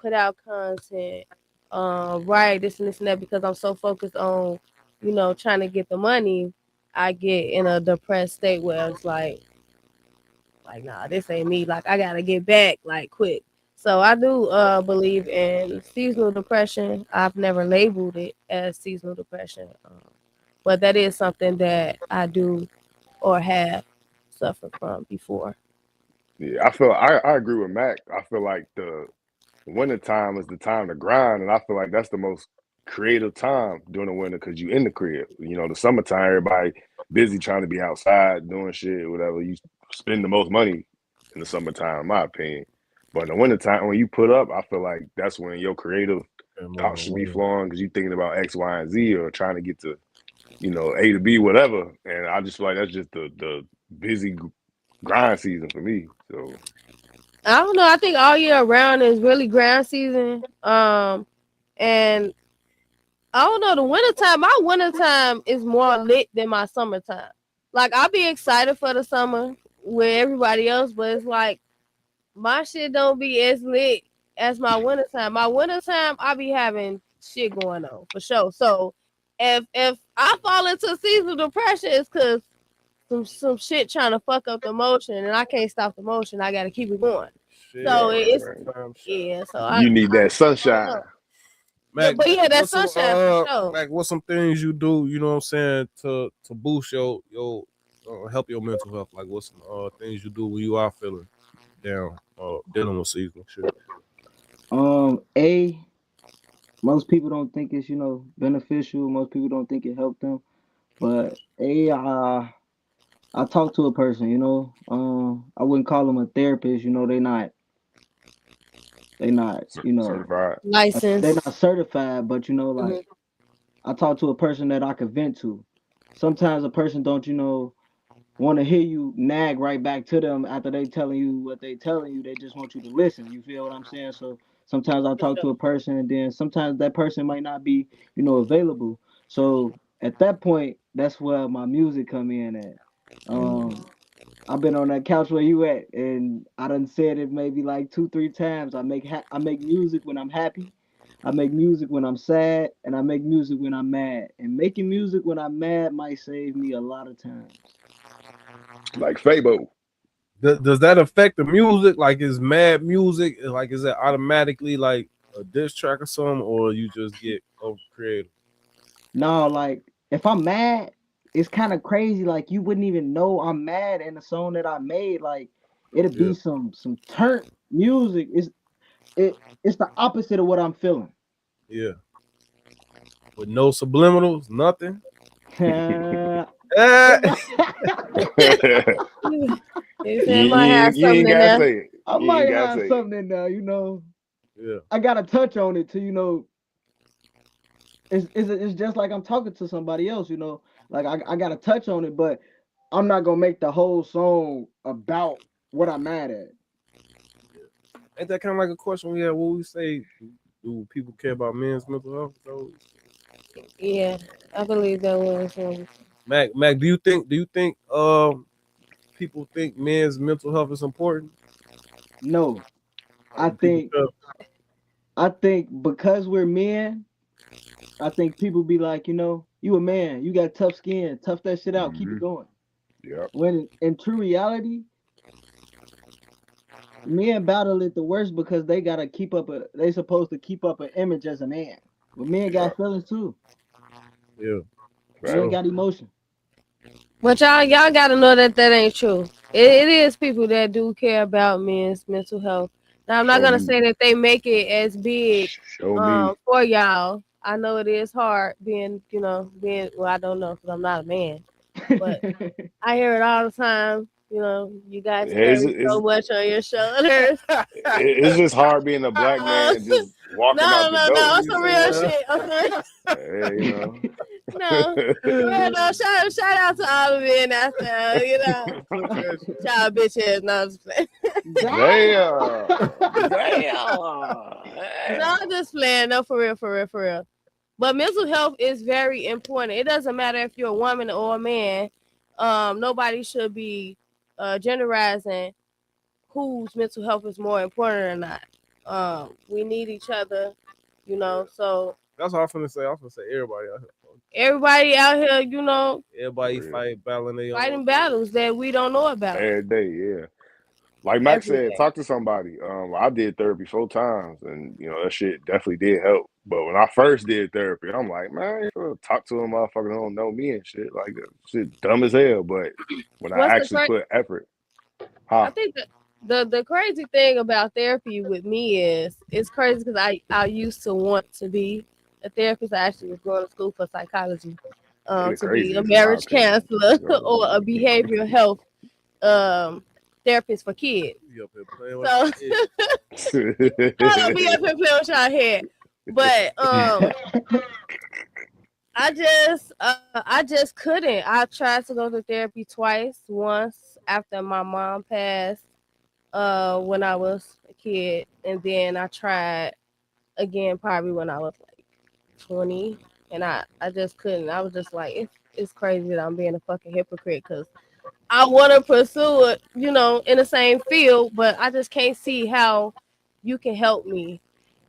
S3: put out content, right, this and this and that because I'm so focused on, trying to get the money, I get in a depressed state where it's like nah, this ain't me. Like I gotta get back like quick. So I do believe in seasonal depression. I've never labeled it as seasonal depression, but that is something that I do or have suffered from before.
S2: Yeah, I agree with Mac. I feel like the winter time is the time to grind, and I feel like that's the most creative time during the winter because you in the crib. You know, the summertime, everybody busy trying to be outside doing shit, whatever. You spend the most money in the summertime, in my opinion. But in the wintertime, when you put up, I feel like that's when your creative thoughts should be flowing because you're thinking about X, Y, and Z or trying to get to, A to B, whatever. And I just feel like that's just the busy grind season for me. So
S3: I don't know. I think all year round is really grind season. And I don't know. My wintertime is more lit than my summertime. Like I'll be excited for the summer with everybody else, but it's like my shit don't be as lit as my wintertime. My wintertime, I be having shit going on for sure. So if I fall into seasonal depression, it's because some shit trying to fuck up the motion, and I can't stop the motion. I got to keep it going.
S1: Shit,
S3: So
S2: right,
S3: it's
S2: right.
S3: yeah. So
S2: You need that
S3: I don't
S2: sunshine.
S3: know. Yeah,
S1: Mac,
S3: but yeah, that's
S1: what's some
S3: sunshine for sure.
S1: Mac, what's some things you do, you know what I'm saying, to boost your help your mental health? Like what's some things you do when you are feeling down, dealing with seasonal shit?
S4: A most people don't think it's beneficial. Most people don't think it helped them, but I talk to a person. I wouldn't call them a therapist. They not
S2: Certified.
S4: they're
S3: License.
S4: not certified, but
S3: Mhm.
S4: like I talk to a person that I can vent to. Sometimes a person don't want to hear you nag right back to them after they telling you what they telling you. They just want you to listen. You feel what I'm saying? So sometimes I
S3: For
S4: talk
S3: sure.
S4: to a person, and then sometimes that person might not be available. So at that point, that's where my music come in at. Um, I've been on that couch where you at, and I done said it maybe like 2, 3 times. I make music when I'm happy. I make music when I'm sad, and I make music when I'm mad. And making music when I'm mad might save me a lot of times.
S2: Like Fabo.
S1: Does that affect the music? Like is mad music like is that automatically like a diss track or something, or you just get over creative?
S4: No, like if I'm mad, it's kind of crazy. Like you wouldn't even know I'm mad in the song that I made. Like it'll
S1: Yeah,
S4: be some turnt music. It's the opposite of what I'm feeling.
S1: yeah. With no subliminals, nothing.
S4: it
S1: Eh.
S3: You
S2: You,
S3: said might
S2: you,
S3: have
S2: ain't- you
S3: something
S2: ain't
S3: in
S2: gotta
S3: there.
S2: say it.
S4: I
S2: You ain't
S4: might
S2: gotta
S4: have
S2: say it.
S4: something in there.
S1: Yeah,
S4: I gotta touch on it to it's just like I'm talking to somebody else. Like I gotta touch on it, but I'm not gonna make the whole song about what I'm mad at.
S1: ain't that kind of like a question we had? What we say? Do people care about men's mental health? Though?
S3: Yeah, I believe that was.
S1: Mac, do you think people think men's mental health is important?
S4: No,
S1: Like,
S4: I
S1: do people
S4: think
S1: care?
S4: I think because we're men, I think people be like, you a man, you got tough skin, tough that shit out, keep it
S2: Hmm.
S4: going.
S2: Yep.
S4: When in true reality, men battle it the worst because they supposed to keep up an image as a man. But men
S2: Yep.
S4: got feelings too.
S1: Yeah, for
S2: Right.
S4: Men
S1: sure.
S4: got emotion.
S3: But y'all gotta know that ain't true. It is people that do care about men's mental health. Now I'm not
S2: Show
S3: gonna
S2: me.
S3: say that they make it as big
S2: Show me.
S3: for y'all. I know it is hard being well I don't know because I'm not a man. but I hear it all the time. You know, you guys
S2: It's,
S3: carry so much on your shoulders.
S2: it's just hard being a black man just walking out the
S3: No,
S2: door.
S3: it's some real shit. Okay.
S2: Yeah, you know.
S3: No, no, shout out to all the men out there, you know. Child bitches, no, I'm just playing.
S2: Damn.
S3: No, I'm just playing. No, for real. But mental health is very important. It doesn't matter if you're a woman or a man. Nobody should be generalizing whose mental health is more important or not. We need each other, you know. So
S1: That's what I'm finna say. I'm finna say everybody out here.
S3: everybody out here, you know,
S1: Everybody
S2: Yeah.
S3: fighting battles that we don't know about.
S2: Every day, yeah. Like Max
S3: Every
S2: said,
S3: day.
S2: talk to somebody. I did therapy 4 times, and you know that shit definitely did help. But when I first did therapy, I'm like, man, you talk to a motherfucker who don't know me and shit. Like that shit dumb as hell. But when I
S3: What's the
S2: actually put effort,
S3: I think the crazy thing about therapy with me is it's crazy because I used to want to be a therapist. I actually was going to school for psychology,
S2: the
S3: to be a
S2: craziest, in my
S3: marriage
S2: opinion.
S3: counselor or a behavioral health therapist for kids.
S1: You up here playing with
S3: So
S1: shit.
S3: I don't be up here playing with y'all head, but I just couldn't. I tried to go to therapy twice. Once after my mom passed, when I was a kid, and then I tried again probably when I was like 20, and I just couldn't. I was just like, it's crazy that I'm being a fucking hypocrite because I want to pursue it, you know, in the same field, but I just can't see how you can help me.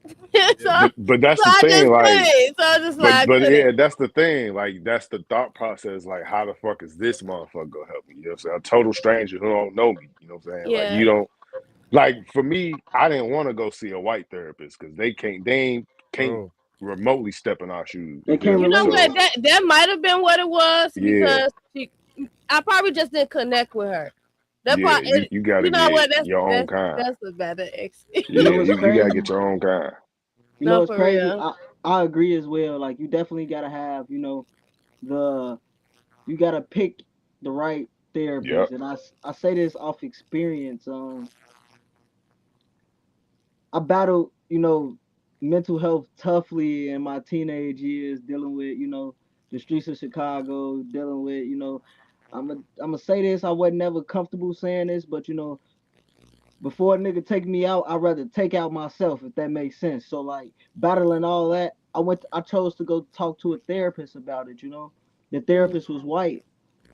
S2: but that's
S3: So
S2: the
S3: I
S2: thing,
S3: just
S2: like,
S3: couldn't. So I just like
S2: but
S3: couldn't.
S2: yeah, that's the thing. Like, that's the thought process. Like, how the fuck is this motherfucker gonna help me? You know what I'm saying? A total stranger who don't know me. You know what I'm saying? Like,
S3: Yeah.
S2: you don't. Like, for me, I didn't want to go see a white therapist because they can't
S1: Bro.
S2: remotely step in our shoes.
S4: They
S2: You feel
S4: can't
S2: me?
S3: You know
S4: relate.
S3: what? That might have been what it was
S2: Yeah.
S3: because I probably just didn't connect with her. That
S2: Yeah,
S3: part,
S2: you got to
S3: you know
S2: get
S3: what?
S2: your own kind.
S3: That's a better
S4: You know
S2: Yeah,
S4: what's
S2: you got to
S4: crazy?
S2: get your own kind.
S4: You know
S3: No,
S4: what's
S3: for
S4: crazy?
S3: real.
S4: I agree as well. Like you definitely gotta have, you gotta pick the right therapist.
S2: Yep.
S4: And I say this off experience. I battled, mental health toughly in my teenage years, dealing with, the streets of Chicago, dealing with, I'm gonna say this. I wasn't never comfortable saying this, but before a nigga take me out, I'd rather take out myself, if that makes sense. So like battling all that, I chose to go talk to a therapist about it, The therapist was white.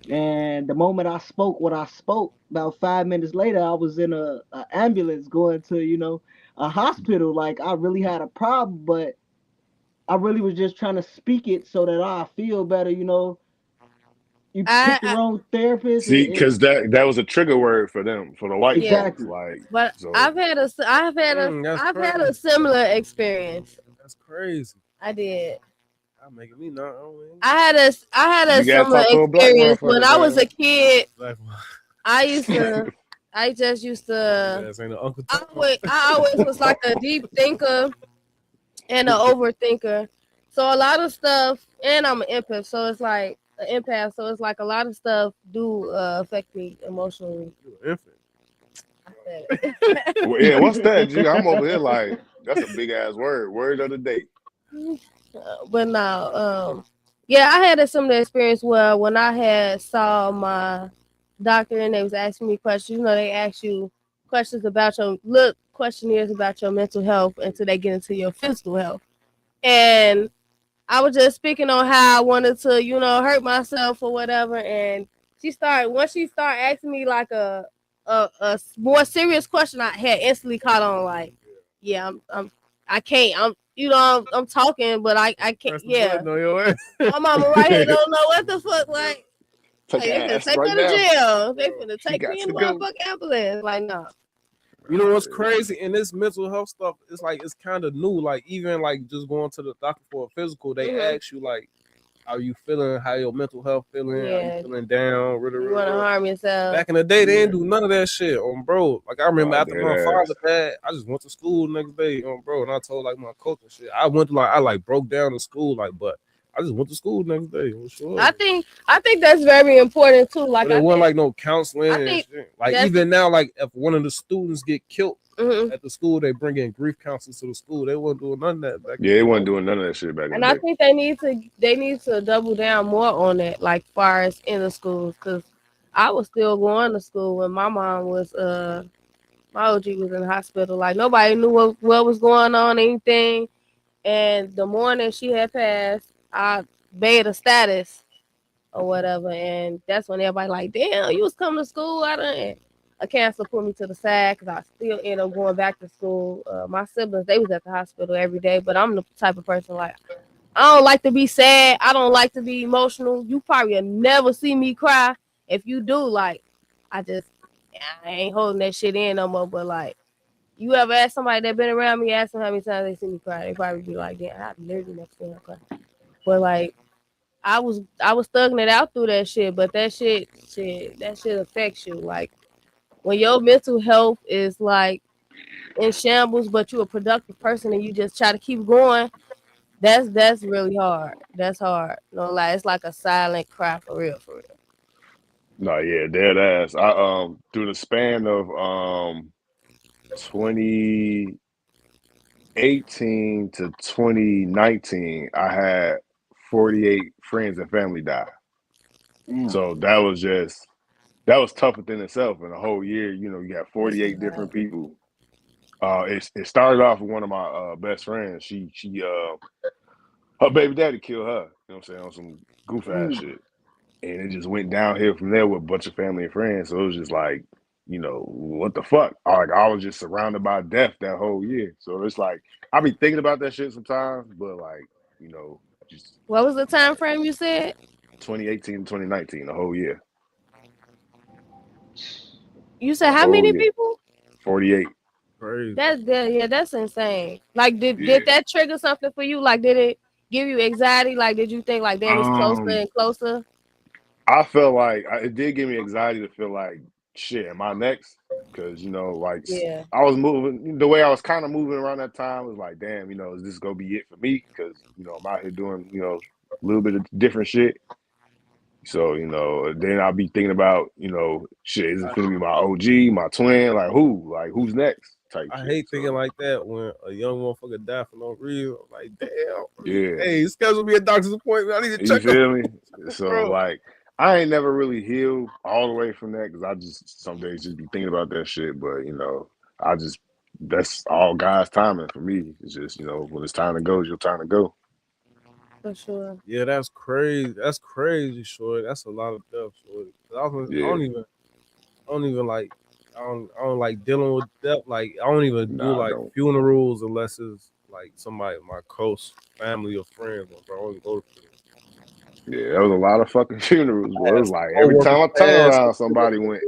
S4: And the moment I spoke what I spoke, about 5 minutes later, I was in a ambulance going to, a hospital. Like I really had a problem, but I really was just trying to speak it so that I feel better, You pick the wrong therapist.
S2: See, because that was a trigger word for them, for the white
S3: Yeah.
S2: folks. Like,
S3: But
S2: so
S3: I've had a similar experience.
S1: That's crazy.
S3: I did.
S1: I'm making me not.
S3: I had a
S2: you gotta
S3: similar
S2: talk to a black
S3: experience when
S2: motherfucker,
S3: I was
S2: man.
S3: a kid.
S1: Like,
S3: I just used to.
S1: that's ain't no Uncle
S3: I
S1: Tom.
S3: always was like a deep thinker and an overthinker. So a lot of stuff, and I'm an empath, so it's like an empath. So it's like a lot of stuff do affect me emotionally.
S1: You an infant.
S2: Well, yeah, what's that, G? I'm over here like, that's a big ass word. Word of the day.
S3: But now, yeah, I had a similar experience where when I had saw my doctor and they was asking me questions, they ask you questions about questionnaires about your mental health until they get into your physical health. And I was just speaking on how I wanted to, hurt myself or whatever. And once she started asking me like a more serious question, I had instantly caught on like, yeah, I can't. I'm talking, but I can't. Yeah, my mama right here don't know what the fuck. Like,
S2: Take
S3: they finna
S2: ass
S3: take
S2: right
S3: me to
S2: now.
S3: jail. They finna
S2: She
S3: take
S2: got
S3: me in
S2: to
S3: the
S2: go.
S3: motherfucking ambulance. Like, no.
S1: You know what's crazy in this mental health stuff? It's like it's kind of new. Like even like just going to the doctor for a physical, they ask you like, "Are you feeling? How your mental health feeling? Are you feeling down?"
S3: You want to harm yourself?
S1: Back in the day, they didn't do none of that shit, bro. Like I remember after my
S2: dead
S1: father died, I just went to school the next day, bro, and I told like my coach and shit. I went to I broke down in school, but I just went to school the next day. Sure.
S3: I think that's very important too. Like
S1: But it
S3: I
S1: wasn't
S3: think,
S1: like no counseling.
S3: I
S1: And
S3: think
S1: shit. Like
S3: that's-
S1: even now, like if one of the students get killed
S3: mhm.
S1: at the school, they bring in grief counselors to the school. They wasn't doing none of that back
S2: Yeah, they wasn't doing none of that shit back in
S3: And
S2: the
S3: I
S2: day.
S3: think they need to double down more on that, like far as in the schools, because I was still going to school when my mom was my OG was in the hospital. Like nobody knew what was going on, anything. And the morning she had passed, I made a status or whatever, and that's when everybody like, damn, you was coming to school. A cancer put me to the side because I still end up going back to school. My siblings, they was at the hospital every day, but I'm the type of person like, I don't like to be sad. I don't like to be emotional. You probably will never see me cry. If you do, like, I ain't holding that shit in no more. But like, you ever ask somebody that been around me, ask them how many times they see me cry, they probably be like, yeah, I literally never seen her cry. But like, I was thugging it out through that shit. But that shit affects you. Like when your mental health is like in shambles, but you a productive person and you just try to keep going. That's really hard. That's hard. No lie, it's like a silent cry for real, for real.
S2: No, yeah, dead ass. I through the span of 2018 to 2019, I had 48 friends and family die.
S4: Damn.
S2: So that was tough within itself. In a whole year, you know, you got 48 different people. It started off with one of my best friends. She her baby daddy killed her. You know what I'm saying, on some goof ass shit. And it just went downhill from there with a bunch of family and friends. So it was just like, you know, what the fuck? Like I was just surrounded by death that whole year. So it's like I be thinking about that shit sometimes, but like, you know, just
S3: What was the time frame you said?
S2: 2018 to 2019, the whole year.
S3: You said how
S2: Whole
S3: many
S2: year.
S3: people?
S2: 48.
S1: Crazy.
S3: That's insane. Like
S2: Yeah.
S3: did that trigger something for you? Like did it give you anxiety? Like did you think like damn it's closer and closer?
S2: I felt like it did give me anxiety to feel like shit. Am I next? Because you know, like
S3: Yeah.
S2: I was moving the way I was kind of moving around that time was like, damn, you know, is this gonna be it for me? Because you know, I'm out here doing a little bit of different shit. So you know, then I'll be thinking about shit. Is it gonna be my OG, my twin? Like who's next? Type
S1: I
S2: shit.
S1: hate
S2: So,
S1: thinking like that when a young motherfucker die for no reason. I'm like, damn.
S2: yeah.
S1: Hey, schedule me a doctor's appointment. I need to
S2: You
S1: check up.
S2: feel me? So
S1: Bro.
S2: like I ain't never really healed all the way from that because I just some days just be thinking about that shit. But that's all God's timing for me. It's just when it's time to go, it's your time to go.
S3: For sure.
S1: Yeah, that's crazy. That's crazy, short. That's a lot of death, short. I don't even like. I don't like dealing with death. Like I don't even do
S2: Nah, I
S1: like
S2: don't.
S1: funerals unless it's like somebody my close family or friends. Bro, I don't even go to funerals.
S2: Yeah, there was a lot of fucking funerals,
S1: I
S2: boy. It
S1: had
S2: was
S1: some
S2: like every time I
S1: coworkers
S2: turn
S1: pass.
S2: around, somebody went.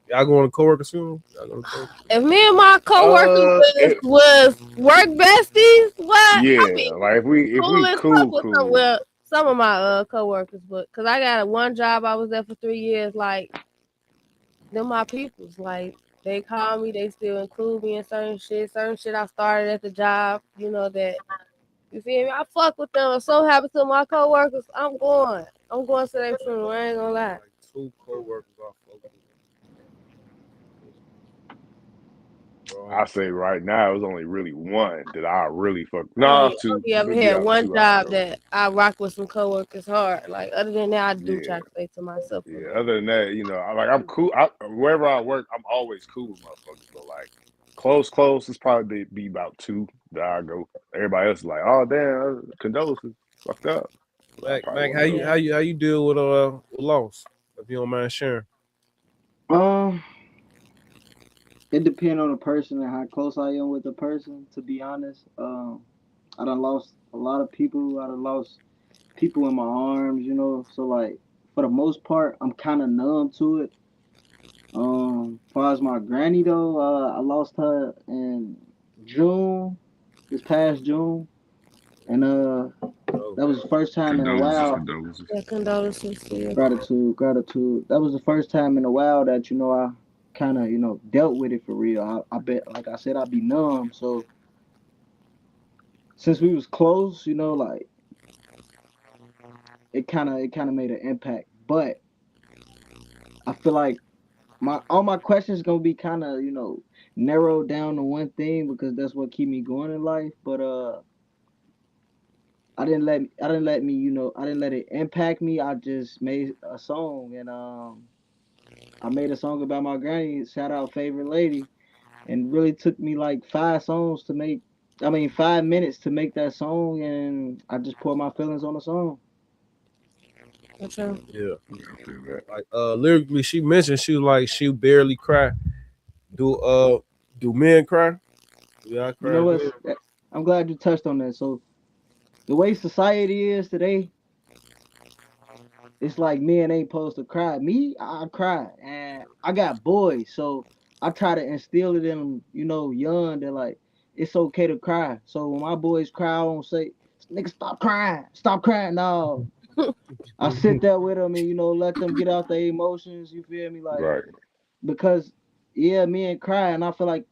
S1: Y'all going to coworkers funeral? Y'all going to coworkers?
S3: If me and my coworkers was work besties, what?
S2: Yeah,
S3: I mean,
S2: like if we
S3: as fuck
S2: cool.
S3: with some of my coworkers, but because I got one job, I was there for 3 years. Like, they're my peoples. Like, they call me, they still include me in certain shit. Certain shit I started at the job, that you feel me? I fuck with them. I'm so happy to my coworkers. I'm going to their funeral. I ain't gonna lie.
S1: Like 2 coworkers I fuck with.
S2: I say right now, it was only really one that I really fuck.
S3: I
S2: Nah, two.
S3: only ever
S2: Maybe
S3: had
S2: out
S3: one
S2: two
S3: job
S2: out
S3: that I rock with some coworkers hard. Like other than that, I do
S2: Yeah.
S3: try to stay to myself.
S2: Yeah, other than that, I'm cool. Wherever I work, I'm always cool with motherfuckers. But like close, it's probably be about 2 that I go. Everybody else is like, oh damn, condolences, fucked up.
S1: Mac, how you deal with loss? If you don't mind sharing.
S4: It depends on the person and how close I am with the person. To be honest, I done lost a lot of people. I done lost people in my arms. So like for the most part, I'm kind of numb to it. As far as my granny though, I lost her in June, this past June, and that was the first time in a while.
S3: Yeah, condolences to you.
S4: Gratitude. That was the first time in a while that I kind of dealt with it for real. I bet, like I said, I'd be numb. So since we was close, like it kind of made an impact. But I feel like all my questions gonna be kind of narrowed down to one thing because that's what keep me going in life. But I didn't let it impact me. I just made a song, and I made a song about my granny. Shout out favorite lady, and really took me like 5 songs to make. I mean, 5 minutes to make that song, and I just poured my feelings on the song.
S3: For sure.
S1: Yeah.
S2: I feel that.
S1: Like lyrically, she mentioned she was like she barely cry. Do men cry? Yeah, I
S4: You
S1: cry.
S4: know what?
S1: Good.
S4: I'm glad you touched on that. So the way society is today, it's like men ain't supposed to cry. Me, I cry, and I got boys, so I try to instill it in them, young that like it's okay to cry. So when my boys cry, I don't say, "Nigga, stop crying." No, I sit there with them and let them get out their emotions. You feel me? Like
S2: Right.
S4: because yeah, men cry, and I feel like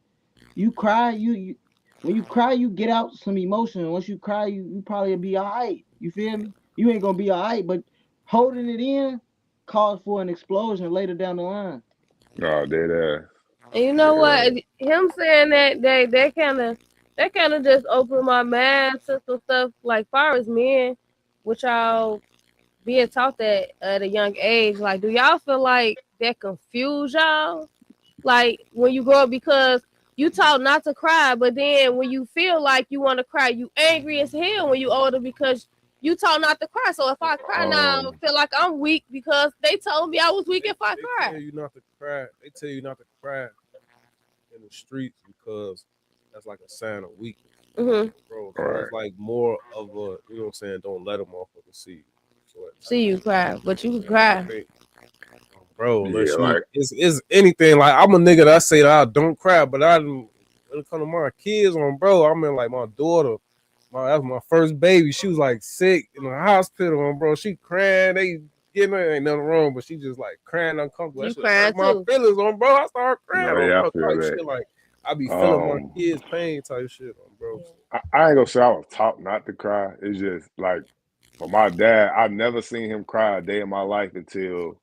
S4: you cry, you when you cry, you get out some emotion. Once you cry, you probably be alright. You feel me? You ain't gonna be alright, but holding it in cause for an explosion later down the line.
S2: No, dead ass.
S3: And you know
S2: Dead
S3: what?
S2: ass.
S3: Him saying that kind of just opened my mind to some stuff like far as men, which y'all being taught that at a young age. Like, do y'all feel like that confuse y'all? Like when you grow up because you taught not to cry, but then when you feel like you want to cry, you angry as hell when you older because you taught not to cry. So if I cry now, I
S2: Um,
S3: feel like I'm weak because they told me I was weak if I
S1: They
S3: cry.
S1: tell you not to cry. They tell you not to cry in the streets because that's like a sign of weakness,
S3: Mm-hmm.
S1: bro. So
S2: right.
S1: it's like more of a, you know what I'm saying? Don't let them motherfucker see you. So
S3: See you cry, but you can
S1: I
S3: cry.
S1: think, bro,
S2: Yeah,
S1: unless you,
S2: like
S1: it's anything. Like I'm a nigga that say that I don't cry, but when it come to my kids, bro, I mean like my daughter. That was my first baby. She was like sick in the hospital, bro. She crying. They getting her, ain't nothing wrong, but she just like crying uncomfortable. That
S3: You
S1: shit hurt
S3: crying
S1: my
S3: too.
S1: feelings, bro. I started crying,
S2: yeah, I
S1: bro.
S2: feel
S1: Type
S2: that.
S1: shit. Like I be feeling my
S2: Um,
S1: kids' pain, type shit, bro.
S2: I ain't gonna say I was taught not to cry. It's just like for my dad, I've never seen him cry a day in my life until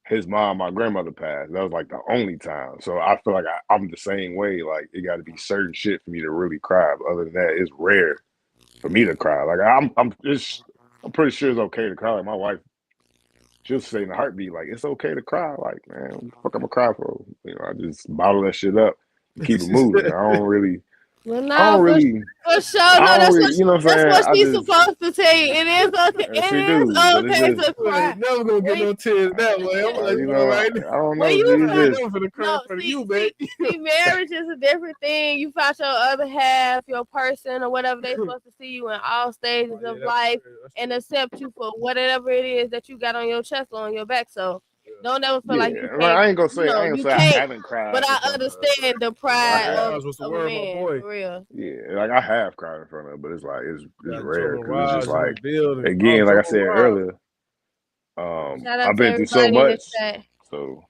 S2: his mom, my grandmother passed. That was like the only time. So I feel like I'm the same way. Like it got to be certain shit for me to really cry. But other than that, it's rare for me to cry. Like I'm pretty sure it's okay to cry. Like my wife, she'll say in a heartbeat, like it's okay to cry. Like man, what the fuck I'm gonna cry for? I just bottle that shit up, and keep it moving.
S3: Well,
S2: I
S3: nah,
S2: don't
S3: for
S2: really,
S3: for sure.
S2: I
S3: No,
S2: don't really, you know what I'm
S3: that's
S2: saying?
S3: what
S2: I
S3: she's
S2: just,
S3: supposed to tell you. It is okay.
S2: she
S3: It is
S2: do, but it's
S3: okay
S2: just,
S3: to
S1: You ain't
S3: cry.
S1: never gonna get
S3: When
S1: no tears that way. I'm gonna let
S2: you
S1: you know
S2: know,
S1: right now.
S2: I don't
S3: when
S2: know,
S3: you
S2: G. It's
S1: I ain't
S3: find
S2: just,
S1: never finna cry
S3: no,
S1: in front of
S3: see,
S1: you,
S3: see,
S1: baby.
S3: see, marriage is a different thing. You found your other half, your person, or whatever they supposed to see you in all stages
S1: Oh, yeah,
S3: of
S1: that's
S3: life
S1: true. That's
S3: and
S1: true.
S3: accept you for whatever it is that you got on your chest or on your back. So
S1: Yeah.
S3: don't ever feel like you
S2: yeah. Like,
S3: can't.
S2: I ain't gonna
S3: You
S2: say I
S3: can't.
S2: haven't
S3: But
S2: cried in
S3: I
S2: front of her,
S3: understand the
S2: but I
S3: pride
S2: have.
S1: Mirage was the
S3: of a
S1: word, my
S3: man
S1: boy.
S3: for real.
S2: Yeah, like I have cried in front of her, but it's like it's
S1: Got Joe
S2: rare because it's just
S1: Mirage in the
S2: like
S1: building. Oh,
S2: again, like
S1: Joe
S2: I said
S1: Mirage.
S2: earlier,
S3: Shout out
S2: I've
S3: to
S2: been through so
S3: everybody in the
S2: much,
S3: chat.
S2: so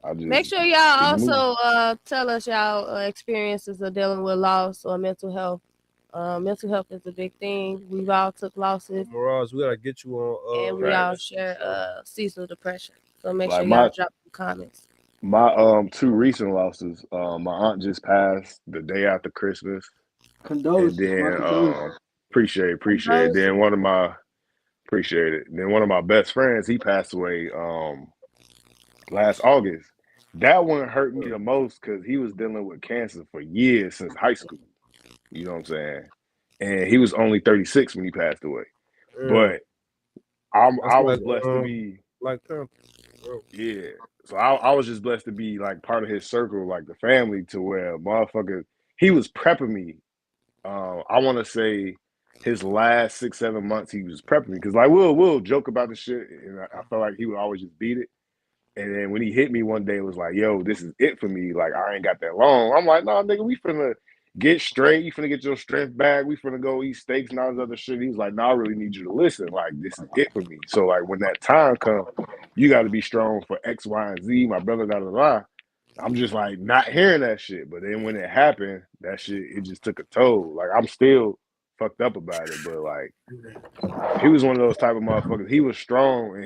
S2: I
S3: Make
S2: just
S3: sure y'all
S2: keep it moving.
S3: also tell us y'all experiences of dealing with loss or mental health. Mental health is a big thing. We've all took losses
S1: Mirage, we gotta get you
S3: and
S1: on
S3: we all
S2: Facts.
S3: share
S1: show.
S3: seasonal depression. So make sure
S2: Like
S3: y'all drop some comments.
S2: my two recent losses. My aunt just passed the day after Christmas, and
S4: Condolences, my
S2: then
S4: condolences.
S2: appreciate it.
S3: Condolences.
S2: Then one of my appreciate it. Then one of my best friends, he passed away last August. That one hurt me the most because he was dealing with cancer for years since high school. You know what I'm saying? And he was only 36 when he passed away.
S1: Yeah,
S2: But
S1: that's
S2: I
S1: like
S2: was blessed to be,
S1: Black Panther, bro.
S2: yeah. So I was just blessed to be like part of his circle, like the family, to where motherfucker he was prepping me. I want to say his last 6 7 months he was prepping me because like we'll joke about the shit, and I felt like he would always just beat it. And then when he hit me one day, it was like, yo, this is it for me. Like, I ain't got that long. I'm like, nah, nigga, we finna get straight. You finna get your strength back. We finna go eat steaks and all this other shit. He's like, nah, I really need you to listen. Like, this is it for me. So, like, when that time comes, you got to be strong for X, Y, and Z. My brother, da, da, da. I'm just like not hearing that shit. But then when it happened, that shit, it just took a toll. Like, I'm still fucked up about it, but like he was one of those type of motherfuckers. He was strong, and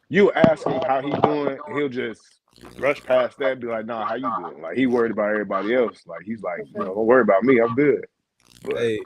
S2: you ask him how he doing, he'll just rush past that and be like, nah, how you doing? Like, he worried about everybody else. Like, he's like, don't worry about me, I'm good. But
S1: Hey,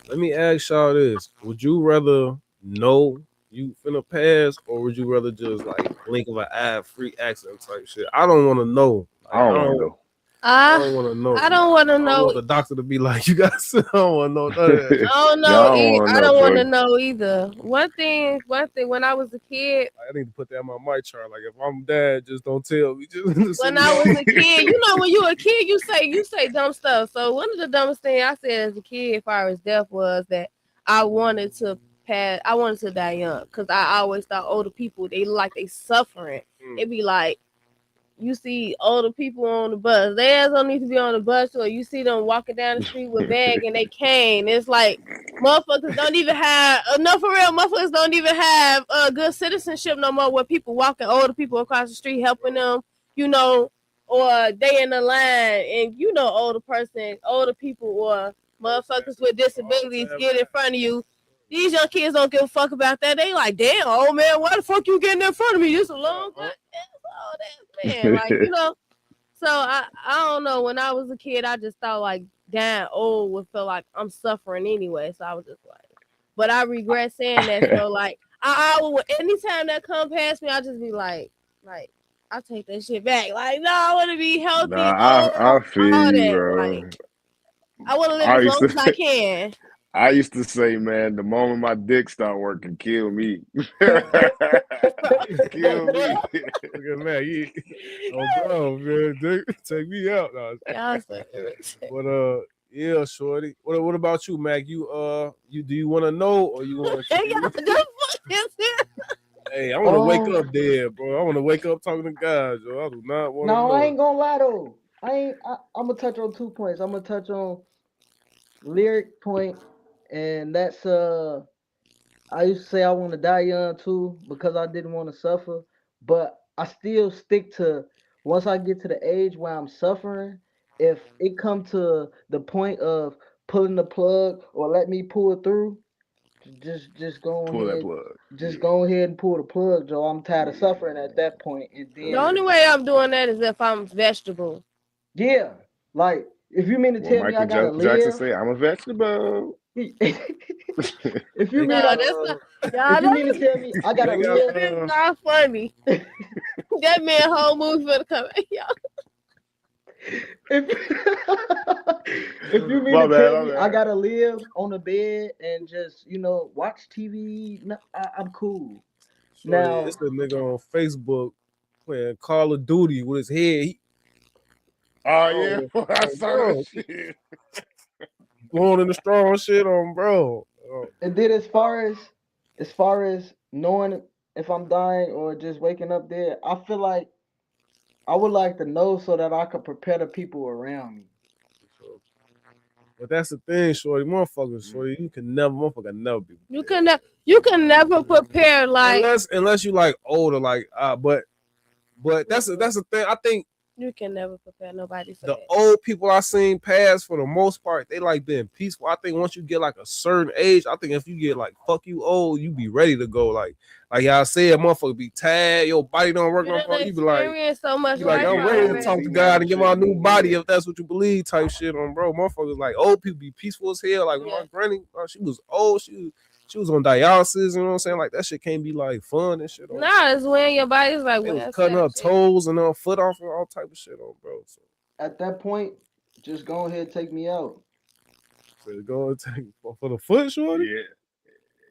S1: let me ask y'all this: would you rather know you finna pass, or would you rather just like blink of an eye, freak accident type shit? I don't want to know. Like,
S2: I don't want to know.
S1: I don't want to know.
S3: I don't want to
S1: I don't
S3: know.
S1: want the doctor to be like, you guys. I don't want to know none of that.
S3: I don't know.
S2: Yeah, I don't wanna
S3: I
S2: know,
S3: don't want to
S2: Jordan.
S3: know either. One thing. When I was a kid,
S1: I need to put that on my mic chart. Like, if I'm dead, just don't tell me. Just
S3: when I was a kid, you know, when you a kid, you say dumb stuff. So one of the dumbest things I said as a kid, as far as death, was that I wanted to pass. I wanted to die young because I always thought older people they look like they suffering. It'd be like you see older people on the bus. They ass don't need to be on the bus, or you see them walking down the street with bag and they cane. It's like motherfuckers don't even have no for real. Motherfuckers don't even have good citizenship no more. Where people walking, older people across the street helping them, you know, or they in the line and you know older people or motherfuckers with disabilities get in front of you. These young kids don't give a fuck about that. They like, damn, old man, why the fuck you getting in front of me? This a long time. Oh, that man, like you know. So I don't know. When I was a kid, I just thought like, damn, old would feel like I'm suffering anyway. So I was just like, but I regret saying that. So like, I would anytime that come past me, I just be like I take that shit back. Like, no, I want to be healthy.
S2: Nah, I feel
S3: all
S2: you,
S3: that.
S2: bro.
S3: Like, I want to live as long as I can.
S2: I used to say, man, the moment my dick start working, kill me. Kill me.
S1: Look at man, bro, man, take me out. No, but yeah, shorty. What about you, Mac? You do you want to know or you want to? Hey, I want to wake up dead, bro. I want to wake up talking to guys, yo. I do not want to know.
S4: No, I ain't gonna lie though. I'm gonna touch on 2 points. I'm gonna touch on lyric point, and that's I used to say I want to die young too because I didn't want to suffer, but I still stick to once I get to the age where I'm suffering, if it come to the point of pulling the plug or let me pull it through, just go
S2: Pull that
S4: ahead.
S2: plug.
S4: Just go ahead and pull the plug, Joe. I'm tired of suffering at that point. And then
S3: The only way I'm doing that is if I'm vegetable.
S4: yeah, like if you mean to tell me I gotta
S2: Michael Jackson
S4: live,
S2: say, I'm a vegetable.
S4: if you mean
S3: No, that's not.
S4: if you mean to tell me I gotta live,
S3: It's not funny. That man whole movie finna come out, y'all.
S4: if you mean
S2: My
S4: to
S2: bad,
S4: tell
S2: my
S4: me
S2: bad.
S4: I gotta live on the bed and just watch TV, no, I'm cool.
S1: Shorty,
S4: Now-
S1: it's a nigga on Facebook playing Call of Duty with his head.
S2: Oh, yeah. I saw
S1: bro.
S2: that shit.
S1: Blowing in the strong shit on, bro.
S4: And then as far as knowing if I'm dying or just waking up dead, I feel like I would like to know so that I could prepare the people around me.
S1: But that's the thing, shorty. Motherfuckers, shorty, motherfucker never be.
S3: You can never prepare like
S1: Unless you like older, like but that's the thing. I think
S3: you can never prepare nobody for
S1: the
S3: that.
S1: old people I seen pass for the most part, they like being peaceful. I think once you get like a certain age, I think if you get like fuck you old, you be ready to go. Like y'all said, motherfucker be tired, your body don't work no more. You be like,
S3: experience so much.
S1: you like,
S3: life
S1: I'm ready to
S3: already.
S1: talk to God and get my new body if that's what you believe, type shit on, bro. Motherfuckers like old people be peaceful as hell. Like my granny, she was old, she was on dialysis, you know what I'm saying? Like that shit can't be like fun and shit.
S3: Nah, it's when your body's like,
S1: They
S3: well,
S1: was cutting her toes and her foot off and all type of shit on, bro. So
S4: At that point, just go ahead and take me out.
S1: go and take for the foot, shorty.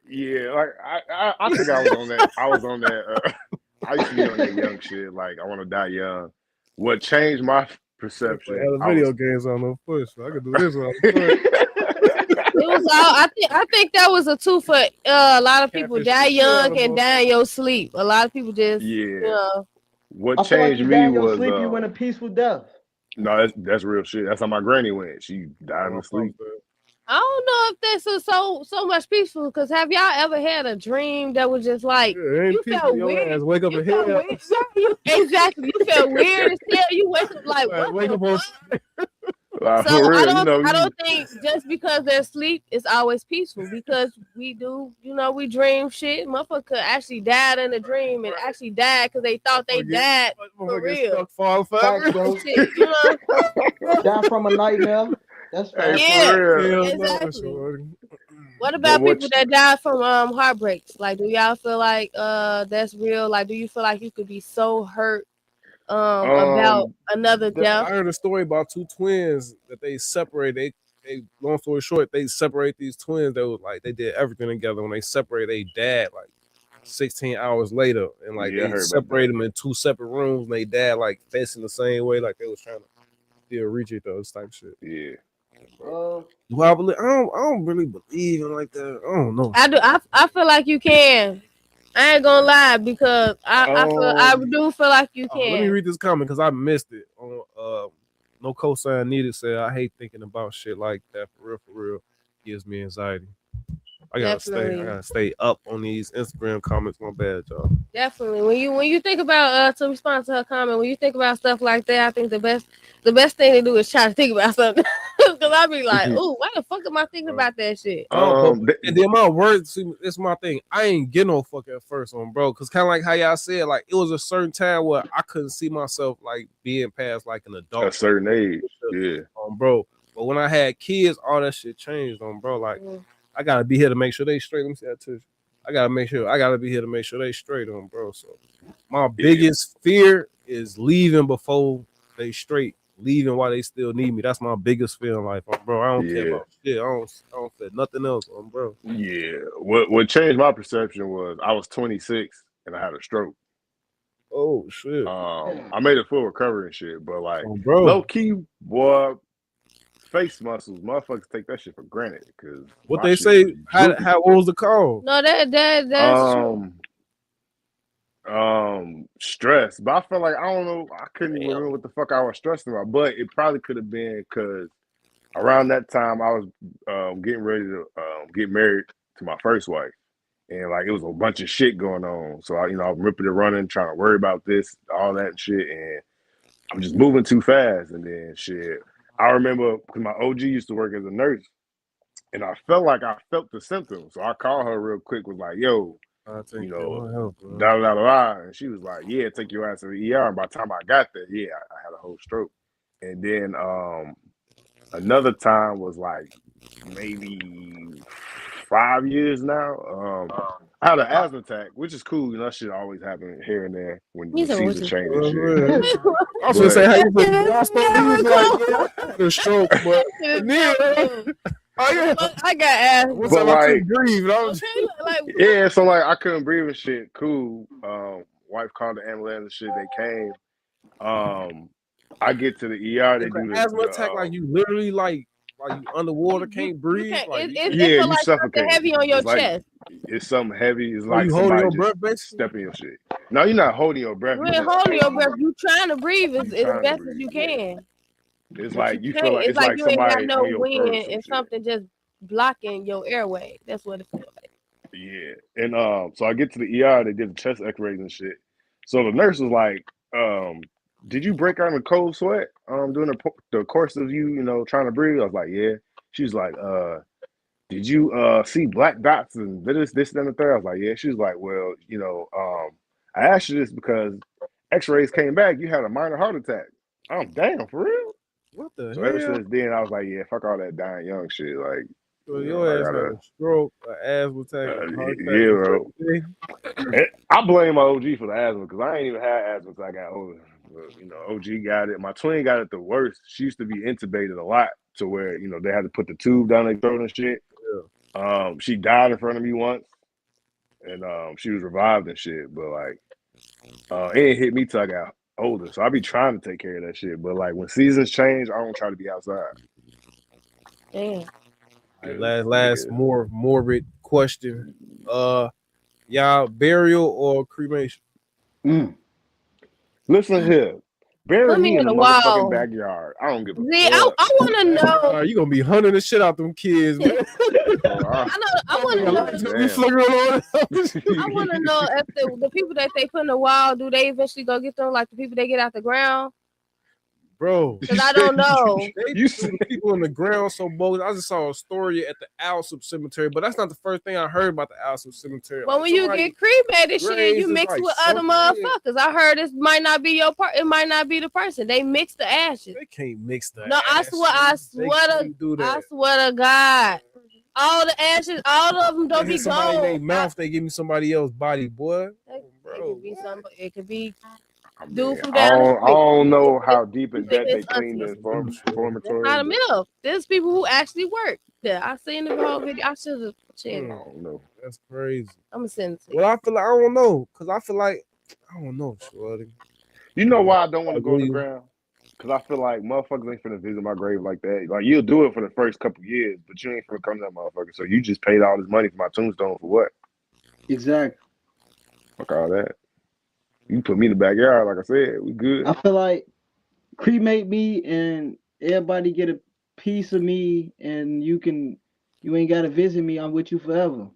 S2: Yeah. Like I think I was on that. I was on that. I used to be on that young shit. Like I want to die young. What changed my perception?
S1: Video games on the foot, so I could do this on the foot.
S3: It was all. I think that was a two for a lot of people. Die young and die in your sleep. A lot of people just
S2: What
S4: I feel like
S2: changed
S4: you die
S2: me
S4: in your
S2: was
S4: sleep, you win a peaceful death.
S2: no, that's real shit. That's how my granny went. She died in her sleep.
S3: I don't know if this is so much peaceful. Because have y'all ever had a dream that was just like you felt weird?
S1: Wake up in hell.
S3: Exactly. You felt weird as hell. You wake up like what
S1: wake
S3: the
S1: up on.
S3: fuck?
S2: Like,
S3: So
S2: for
S3: I
S2: real,
S3: don't think just because they're asleep it's always peaceful, because we do, we dream shit. Motherfucker could actually died in a dream and actually died because they thought they died for real.
S1: Fall
S4: Facts,
S1: forever.
S4: bro.
S3: Shit,
S4: Die from a nightmare. That's
S2: hey,
S4: facts.
S3: Yeah.
S2: for real.
S1: Hell no,
S3: Exactly.
S1: shorty.
S3: What about
S2: what
S3: people that died from heartbreaks? Like, do y'all feel like that's real? Like, do you feel like you could be so hurt about another
S2: the-
S1: I
S3: death?
S1: heard a story about two twins that they separated. They long story short, they separate these twins. They was like they did everything together. When they separated, they died like 16 hours later, and like
S2: Yeah, I
S1: they
S2: heard about
S1: separated
S2: that.
S1: them in two separate rooms. And they died like facing the same way, like they was trying to still reach each other, type shit.
S2: Yeah.
S1: Do I believe? I don't really believe in like that. I don't know.
S3: I do. I feel like you can. I ain't gonna lie, because I do feel like you
S1: Oh, let me
S3: can.
S1: read this comment because I missed it. On no cosign needed said I hate thinking about shit like that. For real, gives me anxiety. I
S3: Definitely.
S1: gotta stay up on these Instagram comments. My bad, y'all.
S3: Definitely. When you think about to respond to her comment, when you think about stuff like that, I think the best thing to do is try to think about something. Because I be like, ooh, why the fuck am I thinking about that shit?
S1: And the amount of words, see, it's my thing. I ain't get no fuck at first on, bro. Because kind of like how y'all said, like it was a certain time where I couldn't see myself like being past like an adult.
S2: A certain age. Yeah.
S1: Bro. But when I had kids, all that shit changed on, bro. Like I gotta be here to make sure they straight. Let me see that too. I gotta be here to make sure they straight on, bro. So my biggest fear is leaving before they straight. Leaving while they still need me. That's my biggest fear in life, bro. I don't care about shit. I don't feel nothing else, bro.
S2: Yeah. What changed my perception was I was 26 and I had a stroke.
S1: Oh shit.
S2: I made a full recovery and shit, but like
S1: bro.
S2: low key, boy, face muscles, motherfuckers take that shit for granted. Cause
S1: what they say, what was the call?
S3: No, that's true.
S2: Stress. But I felt like I don't know, I couldn't even remember what the fuck I was stressing about. But it probably could have been because around that time I was getting ready to get married to my first wife. And like it was a bunch of shit going on. So I'm ripping and running, trying to worry about this, all that shit, and I'm just moving too fast. And then shit. I remember because my OG used to work as a nurse, and I felt the symptoms. So I called her real quick, was like, yo,
S1: help,
S2: and she was like, yeah, take your ass to the ER. And by the time I got there, yeah, I had a whole stroke. And then another time was like maybe 5 years now. I had an asthma attack, which is cool. That shit always happen here and there when the seasons change and shit.
S1: I was gonna say how you the stroke, but
S3: I got asthma.
S2: But
S1: I couldn't breathe.
S2: Yeah, so like I couldn't breathe and shit. Cool. Wife called the ambulance and shit. They came. I get to the ER. They do the
S1: asthma attack. Like you literally like you underwater, can't breathe.
S2: You suffocate.
S3: Heavy on your chest.
S2: It's something heavy. It's like
S1: you
S2: somebody
S1: holding your breath,
S2: stepping your shit. No, you're not holding your breath.
S3: You ain't holding your breath. You trying to breathe as best as you can.
S2: It's like you feel like it's like
S3: you ain't
S2: somebody
S3: got no
S2: on your
S3: wind
S2: throat
S3: and something just blocking your airway. That's what it feels like.
S2: Yeah, and so I get to the ER. They did the chest X-rays and shit. So the nurse was like, "Did you break out in a cold sweat during the course of you trying to breathe?" I was like, "Yeah." She's like, "Did you see black dots and this, and the third?" I was like, "Yeah." She was like, "Well, I asked you this because X-rays came back. You had a minor heart attack." I'm damn for real.
S1: What the
S2: So
S1: hell?
S2: ever since then, I was like, "Yeah, fuck all that dying young shit." Like,
S1: your ass had a stroke, an asthma attack, a heart attack.
S2: Yeah, bro. I blame my OG for the asthma because I ain't even had asthma until I got older. But, OG got it. My twin got it the worst. She used to be intubated a lot to where they had to put the tube down their throat and shit. Yeah. She died in front of me once, and she was revived and shit. But like, it ain't hit me till I got older. So I be trying to take care of that shit. But like when seasons change, I don't try to be outside.
S3: Damn.
S1: Last more morbid question. Y'all burial or cremation?
S2: Listen here. Bury me in the motherfucking
S3: wall.
S2: backyard. I don't give a
S3: fuck. I want to know.
S1: You gonna be hunting the shit out them kids, man.
S3: I want to know. I want to know if the people that they put in the wall, do they eventually go get them? Like the people they get out the ground?
S1: bro.
S3: because I don't know.
S1: They
S2: You
S1: threw the people in the ground so bogus. I just saw a story at the Alsop Cemetery, but that's not the first thing I heard about the Alsop Cemetery.
S3: But
S1: Like,
S3: when you
S1: somebody-
S3: get cremated, shit,
S1: graves
S3: you
S1: is
S3: mix
S1: like
S3: with other
S1: something weird.
S3: motherfuckers. I heard this might not be your part. It might not be the person. They mix the ashes.
S1: they can't mix that.
S3: No, I swear to-
S1: do that.
S3: I swear to God, all the ashes, all of them don't
S1: They
S3: be
S1: hit somebody in their
S3: gone.
S1: mouth, they give me somebody else's body, boy.
S3: It
S1: Bro,
S3: could be
S1: what?
S3: somebody. It could be
S2: I
S3: dude
S2: mean,
S3: from
S2: I
S3: down the
S2: don't, I
S3: street.
S2: don't know how deep in
S3: You think
S2: depth they
S3: it's
S2: clean the
S3: aunties.
S1: That's
S2: formatory.
S3: not a
S2: but
S3: middle. There's people who actually work there. I seen the whole video. I should have checked.
S2: I don't know.
S1: That's crazy.
S3: I'm gonna send it to you.
S1: Well, I feel like I don't know, cause I feel like I don't know, shorty.
S2: You know why I don't want to go on the
S1: Agree.
S2: ground? Because I feel like motherfuckers ain't finna visit my grave like that. Like, you'll do it for the first couple years, but you ain't finna come to that motherfucker. So you just paid all this money for my tombstone for what?
S4: Exactly.
S2: Fuck all that. You put me in the backyard, like I said, we good.
S4: I feel like cremate me and everybody get a piece of me, and you ain't gotta visit me. I'm with you forever.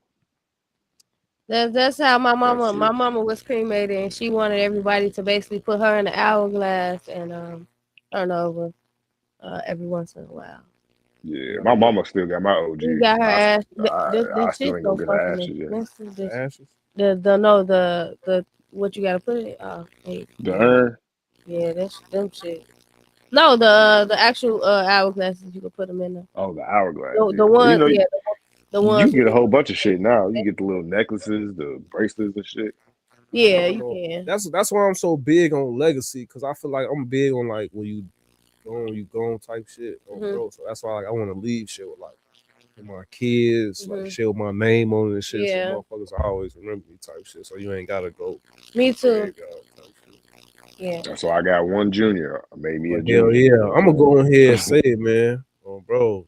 S3: That's how my
S2: That's
S3: mama
S2: it.
S3: was cremated, and she wanted everybody to basically put her in the hourglass and turn over every once in a while.
S2: Yeah, my mama still got my OG.
S3: She got her ass.
S2: I still
S3: Shit
S2: ain't
S3: so
S2: gonna get her
S3: fucking
S2: ashes yet.
S3: expensive.
S1: The ashes.
S3: The what you gotta put it? Hey,
S2: The urn?
S3: yeah, that's them shit. No, the actual hourglasses you can put them in there.
S2: Oh, the hourglass.
S3: The
S2: yeah.
S3: one,
S2: You know,
S3: yeah, the
S2: you
S3: one.
S2: can get a whole bunch of shit now. You get the little necklaces, the bracelets and shit.
S3: Yeah, you can.
S1: That's why I'm so big on legacy, because I feel like I'm big on like when you gone type shit, bro. So that's why like I want to leave shit with like my kids, like shit with my name on it and shit.
S3: Yeah.
S1: So motherfuckers always remember me type shit. So you ain't gotta go.
S3: Me
S1: There you
S3: too.
S1: go, type shit.
S3: Yeah.
S2: So I got one junior. I made me a
S1: Hell
S2: junior.
S1: yeah, I'm gonna go in here and say it, man. Oh, bro,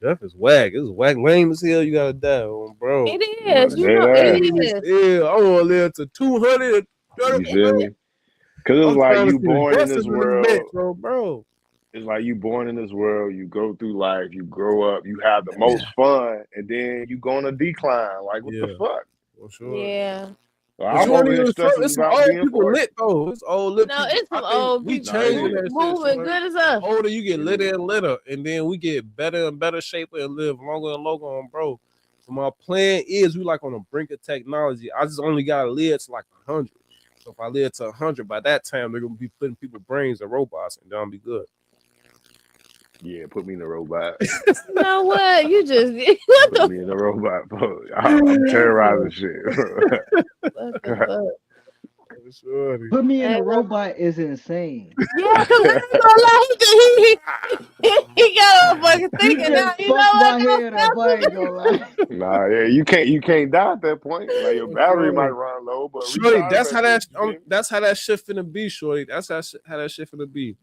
S1: death is whack. It's whack, lame as hell. You gotta die, bro.
S3: It is. You
S2: Yeah,
S3: know,
S2: that
S3: it is.
S1: Yeah, I want to live to 200.
S2: You feel me? Because it's
S1: I'm
S2: like
S1: trying to
S2: you
S1: see the
S2: born in
S1: best
S2: this
S1: in the mix,
S2: world.
S1: bro.
S2: It's like you born in this world. You go through life. You grow up. You have the most fun, and then you go on a decline. Like, what the
S1: Yeah.
S2: fuck?
S1: For sure.
S3: Yeah.
S2: So
S1: But
S2: I'm
S1: you ain't
S2: over here
S1: even
S2: stressing
S1: it's some
S2: about
S1: old
S2: being
S1: people
S2: 40.
S1: lit though. It's old lit
S3: No,
S1: people.
S3: it's some
S1: I think
S3: old
S1: we
S3: people
S1: changing
S2: moving-
S1: that shit.
S3: moving
S1: son.
S3: good as us.
S1: The older you get litter and litter, and then we get better and better shape and live longer and longer on, bro. So my plan is we like on the brink of technology. I just only gotta live to like 100. So if I live to 100, by that time they're gonna be putting people's brains in robots, and that'll be good.
S2: Yeah, put me in a robot.
S3: You know what? You just what
S2: Put me in a robot, bro. I'm terrorizing shit.
S3: What the fuck?
S1: Shorty.
S4: Put me in a
S3: Ain't no-
S4: robot is insane.
S3: Yeah, cause I ain't gonna lie, he got a fucking
S4: You
S3: thinking now.
S4: just
S3: You know
S4: fucked my
S3: what?
S4: head up. I ain't gonna lie.
S2: Nah, yeah, you can't die at that point. Like your battery might run low, but
S1: Shorty,
S2: recharge
S1: that's how that
S2: shit, you feel me?
S1: that's how that shit finna be, shorty. That's how that shit finna be.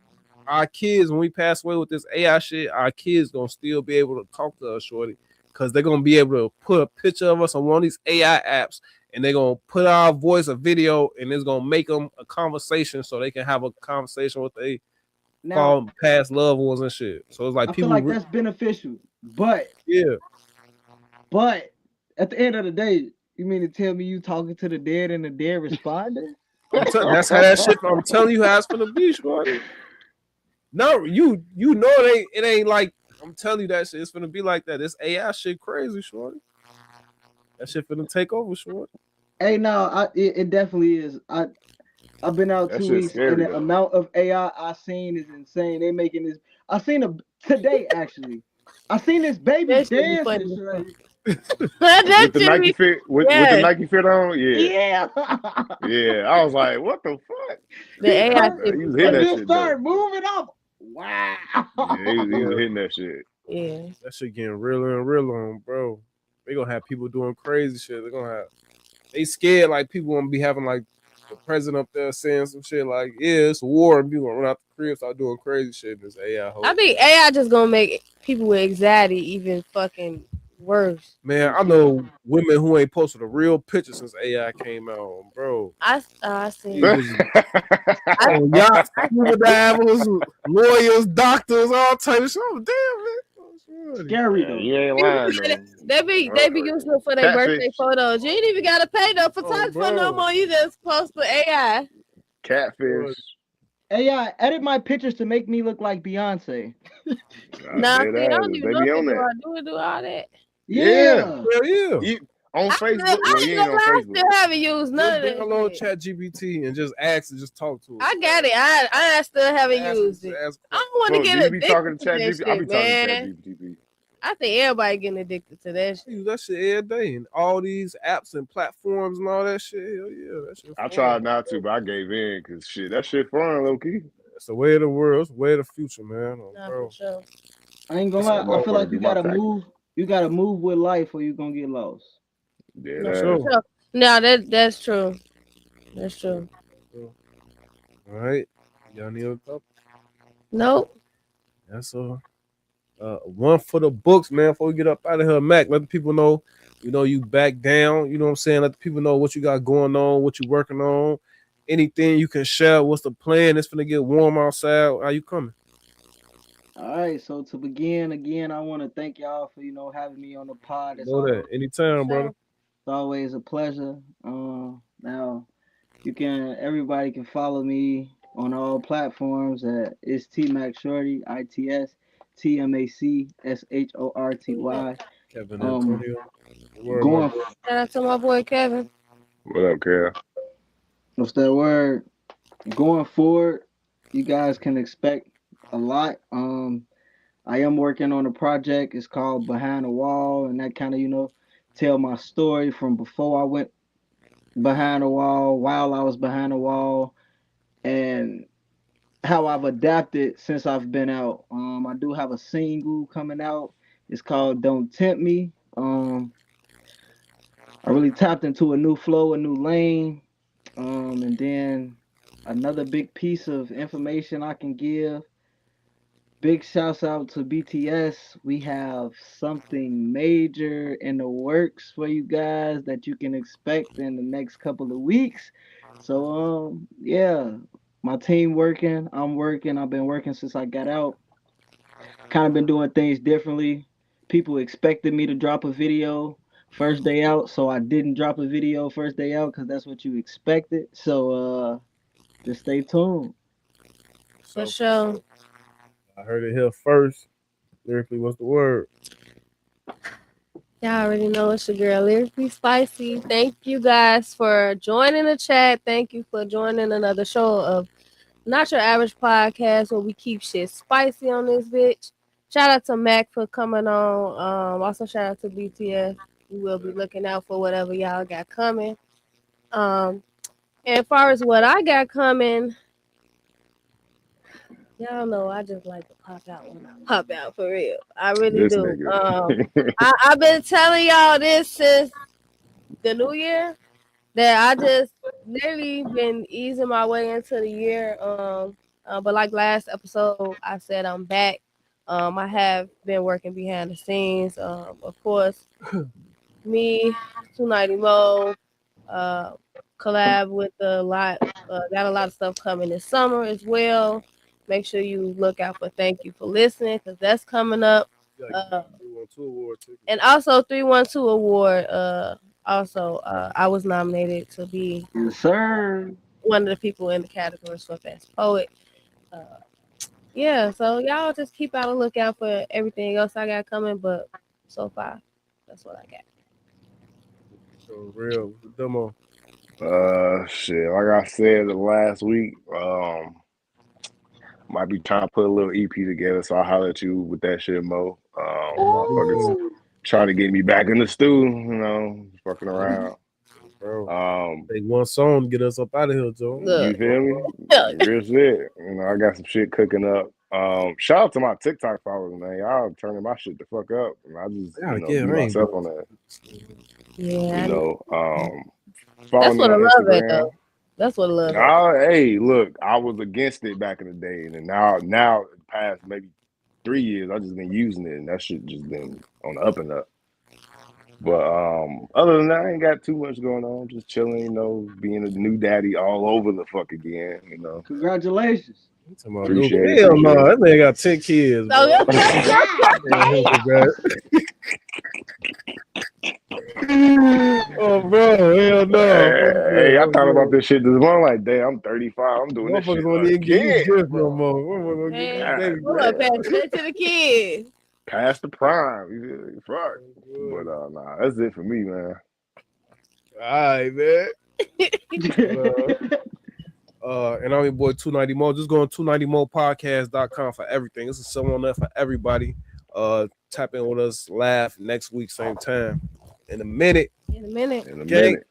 S1: Our kids, when we pass away with this AI shit, our kids gonna still be able to talk to us, shorty, because they're gonna be able to put a picture of us on one of these AI apps, and they're gonna put our voice, a video, and it's gonna make them a conversation, so they can have a conversation with they
S4: Now
S1: past loved ones and shit. So it's like
S4: I
S1: people,
S4: feel like that's beneficial, but
S1: yeah.
S4: at the end of the day, you mean to tell me you talking to the dead and the dead responding?
S1: That's how that shit. I'm telling you how it's gonna be, shorty. No, you know it ain't like I'm telling you that shit. It's gonna be like that. This AI shit crazy, shorty. That shit finna take over, shorty.
S4: Hey, no, it definitely is. I've been out
S2: That
S4: 2
S2: shit's
S4: weeks,
S2: scary,
S4: and the
S2: though.
S4: amount of AI I seen is insane. They making this. I seen a today actually. I seen this baby
S3: That shit be
S4: dancing.
S3: funny.
S4: Shorty.
S3: That
S2: With the
S3: should
S2: Nike
S3: be
S2: fit, with the
S3: yes.
S2: Nike fit on, yeah.
S4: Yeah.
S2: I was like, what the fuck?
S3: the AI
S2: He
S3: shit.
S2: was
S3: Be
S2: hitting
S4: And
S2: that
S3: funny.
S4: then
S2: shit
S4: start
S2: though.
S4: moving up. Wow.
S2: Yeah, he was hitting that shit.
S3: Yeah.
S1: That shit getting realer and realer on, bro. They gonna have people doing crazy shit. They scared like people gonna be having like the president up there saying some shit like, yeah, it's a war, and people gonna run out the crib, start doing crazy shit in this AI hole.
S3: I think AI just gonna make people with anxiety even fucking worse.
S1: Man, I know women who ain't posted a real picture since AI came out, bro.
S3: I seen.
S1: On yachts, scuba divers, lawyers, doctors, all type of shit. Oh, damn, man. Oh, shorty.
S4: Scary
S2: Yeah,
S4: though.
S2: you ain't lying though.
S3: They be using it for their
S2: Catfish.
S3: birthday photos. You ain't even gotta pay no photographer
S1: bro.
S3: no more. You just post for AI.
S2: Catfish.
S4: AI, edit my pictures to make me look like Beyonce.
S3: Nah,
S2: Dead
S3: see, I
S2: ass.
S3: don't even
S2: They
S3: know
S2: be
S3: if
S2: on
S3: they
S2: that.
S3: do all that.
S2: Yeah.
S1: Hell yeah.
S2: You on
S3: I
S2: Facebook? Well, you
S3: ain't
S2: ain't
S3: gonna
S2: on
S3: lie, I
S2: Facebook.
S3: still haven't used none of
S1: Just
S3: that
S1: download
S3: shit.
S1: ChatGPT and just ask and just talk to it.
S3: I got it. I still haven't used it. I don't want to
S2: So,
S3: get
S2: do you be talking
S3: addicted
S2: to
S3: to that
S2: ChatGPT? I be
S3: shit,
S2: talking to
S3: man.
S2: ChatGPT.
S3: I think everybody getting addicted to that
S1: I
S3: shit.
S1: use that shit every day and all these apps and platforms and all that shit. Hell yeah, that shit.
S2: I
S1: fun.
S2: tried not to, but I gave in because shit, that shit fun, low key.
S1: It's the way of the world. It's the way of the future, man. Oh,
S3: Nah,
S1: bro.
S3: for sure.
S4: I ain't gonna
S2: That
S4: lie. I feel like
S2: motherfucker
S4: you
S2: do my
S4: gotta
S2: taxes.
S4: move. You gotta move with life, or you gonna get lost.
S2: Dead
S3: No,
S2: ass.
S1: Sure.
S3: for sure. No, that's true. That's true.
S1: All right. Y'all need a couple?
S3: Nope.
S1: That's one for the books, man. Before we get up out of here, Mac, let the people know, you back down. You know what I'm saying? Let the people know what you got going on, what you working on. Anything you can share. What's the plan? It's gonna get warm outside. How you coming?
S4: All right. So to begin again, I want to thank y'all for having me on the pod.
S1: You know that.
S3: For
S1: Anytime, brother.
S3: sure.
S4: It's always a pleasure. Now everybody can follow me on all platforms at it's T Mac Shorty, ITS TMAC SHORTY.
S1: Kevin
S4: Um,
S1: Antonio. Word, my
S4: going
S1: boy.
S3: Shout out to my boy Kevin.
S2: What up, Kel?
S4: what's that word? Going forward, you guys can expect a lot. I am working on a project. It's called Behind the Wall, and that kind of tell my story from before I went behind the wall, while I was behind the wall, and how I've adapted since I've been out. I do have a single coming out. It's called Don't Tempt Me. I really tapped into a new flow, a new lane. And then another big piece of information I can give. Big shouts out to BTS. We have something major in the works for you guys that you can expect in the next couple of weeks. So yeah, my team working, I'm working, I've been working since I got out. Kind of been doing things differently. People expected me to drop a video first day out, so I didn't drop a video first day out because that's what you expected. So just stay tuned.
S3: For sure.
S1: I heard it here first. Lyrically, what's the word?
S3: Y'all already know it's your girl, Lyrically Spicy. Thank you guys for joining the chat. Thank you for joining another show of Not Your Average Podcast, where we keep shit spicy on this bitch. Shout out to Mac for coming on. Also shout out to BTS. We will be looking out for whatever y'all got coming. And as far as what I got coming, y'all know I just like to pop out when I pop out, for real. I really
S2: This
S3: do.
S2: nigga.
S3: I've been telling y'all this since the new year, that I just literally been easing my way into the year. But like last episode, I said I'm back. I have been working behind the scenes. Of course, me, 290 Mo, collab with a lot. Got a lot of stuff coming this summer as well. Make sure you look out for Thank You for Listening, because that's coming up.
S1: Yeah, 312 award ticket.
S3: And also 312 Award. I was nominated to be
S4: Yes, sir.
S3: one of the people in the categories for Best Poet. Yeah, so y'all just keep out a lookout for everything else I got coming, but so far, that's what I got.
S1: So real. What's the demo?
S2: Shit. Like I said the last week, might be trying to put a little EP together, so I'll holler at you with that shit, Mo. Motherfuckers trying to get me back in the stew, fucking around.
S1: Bro, take one song to get us up out of here, Joe.
S2: You feel me? Real shit. I got some shit cooking up. Shout out to my TikTok followers, man. Y'all turning my shit the fuck up. And I just, be myself on that.
S3: Yeah.
S2: Follow me on Instagram.
S3: That's what I love.
S2: Hey, look, I was against it back in the day, and now the past maybe 3 years, I just been using it, and that shit just been on the up and up. But other than that, I ain't got too much going on. Just chilling, being a new daddy all over the fuck again,
S4: Congratulations.
S2: Appreciate it.
S1: Hell no, that man got 10 kids. Oh Bro, hell no.
S2: Hey, I
S1: I'm
S2: thought about
S1: good.
S2: this shit this morning. Like, damn, I'm 35. I'm doing this shit
S1: Motherfuckers won't even give you
S2: again,
S1: gifts no
S2: bro.
S1: more. Motherfuckers won't give you
S3: Man,
S1: baby
S3: we're
S1: gifts.
S3: gonna pass it to the kids.
S2: Past the prime. You feel me? Fuck. But nah, that's it for me, man.
S1: All right, man. And I'm your boy 290 Mo. Just go on 290mopodcast.com for everything. This is someone there for everybody. Tap in with us, laugh next week, same time. In a minute.
S3: In a minute.
S2: In a
S1: Gang.
S2: minute.